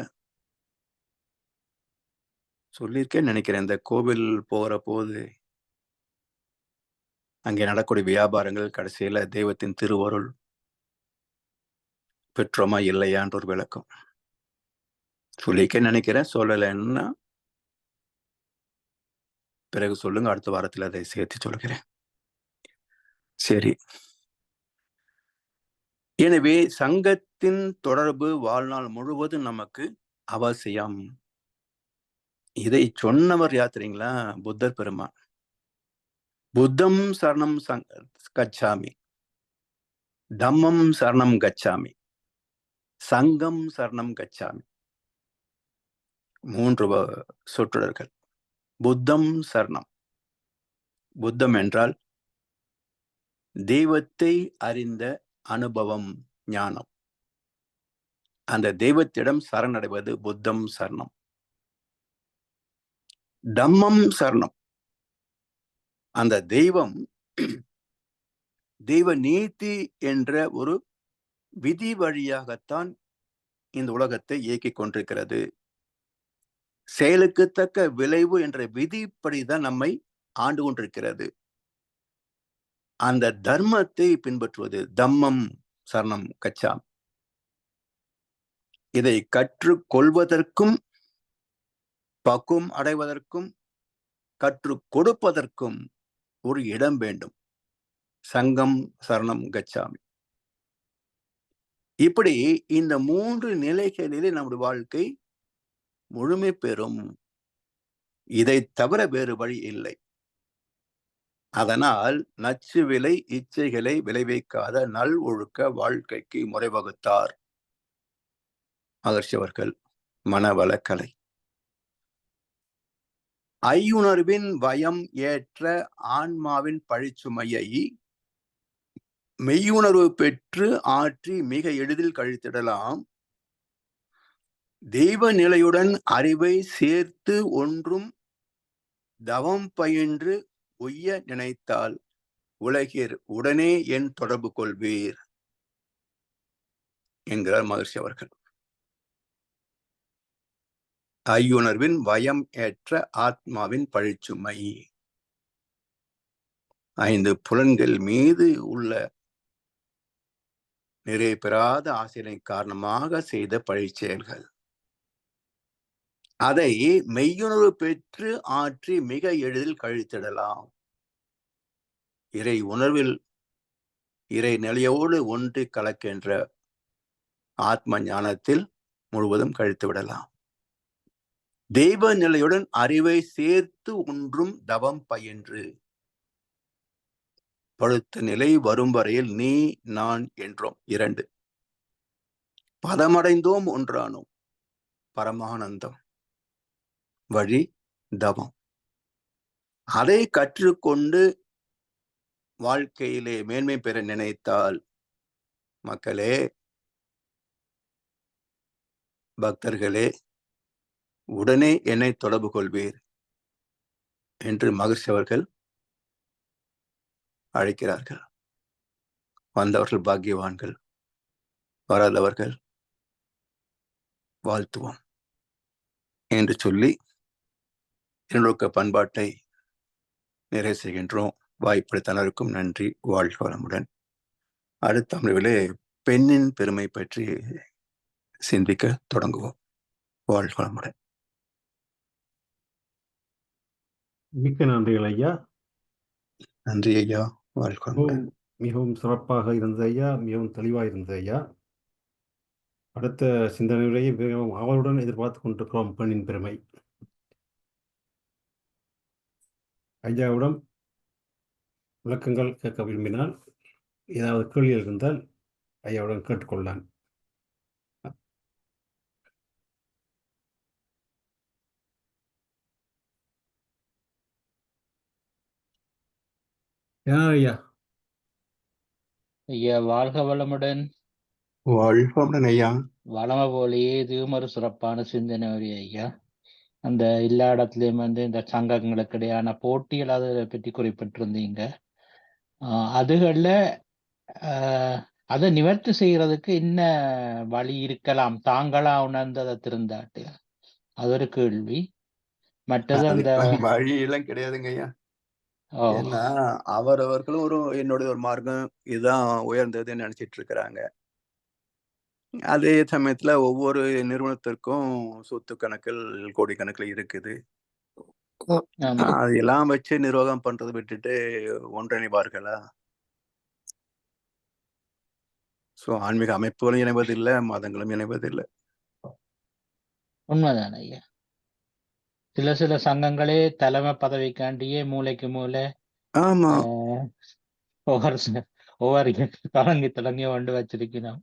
[SPEAKER 2] சொல்லியிருக்கேன்னு நினைக்கிறேன். இந்த கோவில் போகிற போது அங்கே நடக்கூடிய வியாபாரங்கள் கடைசியில தெய்வத்தின் திருவருள் பெற்றோமா இல்லையான்ற ஒரு விளக்கம் சொல்லியிருக்கேன்னு நினைக்கிறேன். சொல்லலைன்னா பிறகு சொல்லுங்க. அடுத்த வாரத்தில் அதை சேர்த்து சொல்கிறேன். சரி. எனவே சங்கத்தின் தொடர்பு வாழ்நாள் முழுவதும் நமக்கு அவசியம். இதை சொன்னவர் யார் தெரியுங்களா? புத்தர் பெருமான். புத்தம் சரணம் கச்சாமி, தம்மம் சரணம் கச்சாமி, சங்கம் சரணம் கச்சாமி. 3 சொற்றொடர்கள். புத்தம் சரணம். புத்தம் என்றால் தெய்வத்தை அறிந்த அனுபவம், ஞானம். அந்த தெய்வத்திடம் சரணடைவது புத்தம் சரணம். தம்மம் சரணம். அந்த தெய்வம் தெய்வ நீதி என்ற ஒரு விதி வழியாகத்தான் இந்த உலகத்தை இயக்கிக் கொண்டிருக்கிறது. செயலுக்கு தக்க விளைவு என்ற விதிப்படிதான் நம்மை ஆண்டு கொண்டிருக்கிறது. அந்த தர்மத்தை பின்பற்றுவது தம்மம் சரணம் கச்சாம். இதை கற்றுக்கொள்வதற்கும் பக்குவம் அடைவதற்கும் கற்றுக் கொடுப்பதற்கும் ஒரு இடம் வேண்டும். சங்கம் சரணம் கச்சாமி. இப்படி இந்த 3 நிலைகளிலே நம்முடைய வாழ்க்கை முழுமை பெறும். இதை தவிர வேறு வழி இல்லை. அதனால் நச்சு விலை இச்சைகளை விளைவிக்காத நல் ஒழுக்க வாழ்க்கைக்கு முறை வகுத்தார் மகர்ஷி அவர்கள். மனவளக்கலை. ஐயுணர்வின் வயம் ஏற்ற ஆன்மாவின் பழிச்சுமையை மெய்யுணர்வு பெற்று ஆற்றி மிக எளிதில் கழித்திடலாம். தெய்வ நிலையுடன் அறிவை சேர்த்து ஒன்றும் தவம் பயின்று உய்ய நினைத்தால் உலகிற் உடனே என் தொடர்பு கொள்வீர் என்கிறார் மகர்ஷி அவர்கள். ஐயுணர்வின் வயம் ஏற்ற ஆத்மாவின் பழிச்சுமை. 5 புலன்கள் மீது உள்ள நிறைவு பெறாத ஆசையின் காரணமாக செய்த பழிச்செயல்கள். அதை மெய்யுணர்வு பெற்று ஆற்றி மிக எளிதில் கழித்திடலாம். இறை உணர்வில் இறை நிலையோடு ஒன்று கலக்கின்ற ஆத்ம ஞானத்தில் முழுவதும் கழித்து விடலாம். தெய்வ நிலையுடன் அறிவை சேர்த்து ஒன்றும் தவம் பயின்று பழுத்த நிலை வரும் வரையில் நீ நான் என்றோம். 2 பதமடைந்தோம் ஒன்றானோம். பரமானந்தம் வழி தவம். அதை கற்றுக்கொண்டு வாழ்க்கையிலே மேன்மை பெற நினைத்தால் மக்களே, பக்தர்களே, உடனே என்னை தொடர்பு கொள்வீர் என்று மகர்ஷி அவர்கள் அழைக்கிறார்கள். வந்தவர்கள் பாக்கியவான்கள், வராதவர்கள் வாழ்த்துவோம் என்று சொல்லி இருநொழுக்க பண்பாட்டை நிறைவு செய்கின்றோம். வாய்ப்பளித்தனருக்கும் நன்றி. வாழ்க வளமுடன். அடுத்த அமர்விலே பெண்ணின் பெருமை பற்றி சிந்திக்க தொடங்குவோம். வாழ்க வளமுடன்.
[SPEAKER 1] மிக்க நன்றிகள் ஐயா.
[SPEAKER 2] நன்றி ஐயா. வாழ்க வளமுடன்.
[SPEAKER 1] மிகவும் சிறப்பாக இருந்தது ஐயா. மிகவும் தெளிவாக இருந்தது ஐயா. அடுத்த சிந்தனையை மிகவும் ஆவலுடன் எதிர்பார்த்து கொண்டிருக்கிறோம். பெண்ணின் பெருமை. ஐயாவிடம் விளக்கங்கள் கேட்க விரும்பினால், ஏதாவது கேள்விகள் இருந்தால் ஐயாவுடன் கேட்டுக்கொள்ளலாம். ஐயா.
[SPEAKER 3] ஐயா வாழ்க வளமுடன்.
[SPEAKER 2] வாழ்க வளமுடன் ஐயா.
[SPEAKER 3] வளம போலேயே இதுவும் ஒரு சிறப்பான சிந்தனை ஒரு ஐயா. அந்த எல்லா இடத்துலயும் இந்த சங்கங்களுக்கு இடையான போட்டிகள் அதை பற்றி குறிப்பிட்டிருந்தீங்க. அதுகள்ல அதை நிவர்த்தி செய்யறதுக்கு என்ன வழி இருக்கலாம்? தாங்களா உணர்ந்ததை திருந்தாட்டு அது ஒரு கேள்வி. மற்றது அந்த
[SPEAKER 2] வழியெல்லாம் கிடையாதுங்க ஐயா. ஏன்னா அவரவர்களும் என்னுடைய ஒரு மார்க்கம் இதுதான் உயர்ந்ததுன்னு நினைச்சிட்டு இருக்கிறாங்க. அதே சமயத்துல ஒவ்வொரு நிறுவனத்திற்கும் சொத்து கணக்கில் கோடிக்கணக்கில் இருக்குது. அதெல்லாம் வச்சு நிர்வாகம் பண்றதை விட்டுட்டு ஒன்றிணைவார்களா? ஆன்மீக அமைப்புகளும் இணைவதில்லை, மதங்களும் இணைவதில்லை.
[SPEAKER 3] உண்மைதான் ஐயா. சில சங்கங்களே தலைமை பதவிக்காண்டியே மூளைக்கு மூளை ஒவ்வொரு தொடங்கி கொண்டு வச்சிருக்கணும்.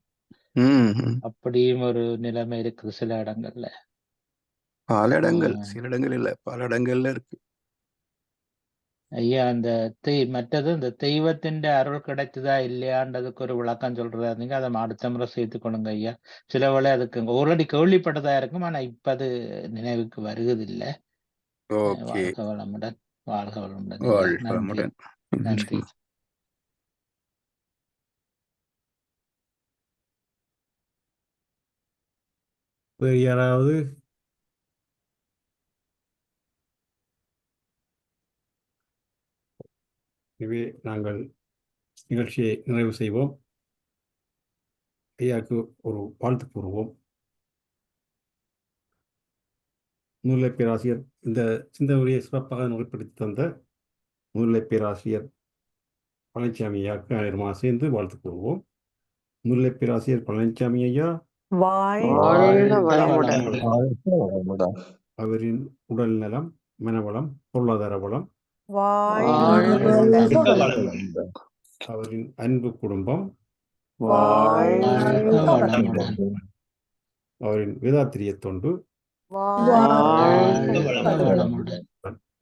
[SPEAKER 3] அப்படியும் ஒரு நிலைமை இருக்குது சில இடங்கள்ல.
[SPEAKER 2] பல இடங்கள், சில இடங்கள் இல்ல, பல இடங்கள்ல இருக்கு
[SPEAKER 3] ஐயா. அந்த மற்றது இந்த தெய்வத்தின் அருள் கிடைத்ததா இல்லையான்றதுக்கு ஒரு விளக்கம் சொல்றதா இருந்தீங்க. அதை அடுத்த முறை சேர்த்து கொள்ளுங்க ஐயா. சில வேளை அதுக்கு ஆல்ரெடி கேள்விப்பட்டதா இருக்கும், ஆனா இப்ப அது நினைவுக்கு வருவதில்லை. வாழ்க வளமுடன். வாழ்க வளமுடன். நன்றி. நன்றி.
[SPEAKER 1] யாராவது? எனவே நாங்கள் நிகழ்ச்சியை நிறைவு செய்வோம். ஐயாவுக்கு ஒரு வாழ்த்து கூறுவோம். நூலை பேராசிரியர் இந்த சிந்தனையை சிறப்பாக நூல்படுத்தி தந்த நூலை பேராசிரியர் பழனிசாமி ஐயாவுக்கு ஆயிரமாக சேர்ந்து வாழ்த்து கூறுவோம். நூலை பேராசிரியர் பழனிசாமி ஐயா,
[SPEAKER 4] வாழ்க
[SPEAKER 3] வாழ்க
[SPEAKER 4] வளமுடன்.
[SPEAKER 3] வளமுடன்.
[SPEAKER 1] அவரின் உடல் நலம், மனவளம், பொருளாதார வளம்,
[SPEAKER 4] வாழ்க
[SPEAKER 3] வாழ்க
[SPEAKER 4] வளமுடன்.
[SPEAKER 3] வளமுடன்.
[SPEAKER 1] அவரின் அன்பு குடும்பம்,
[SPEAKER 4] வாழ்க
[SPEAKER 3] வளமுடன்.
[SPEAKER 1] அவரின் வேதாத்திரிய தொண்டு,
[SPEAKER 4] வாழ்க
[SPEAKER 3] வாழ்க வளமுடன்.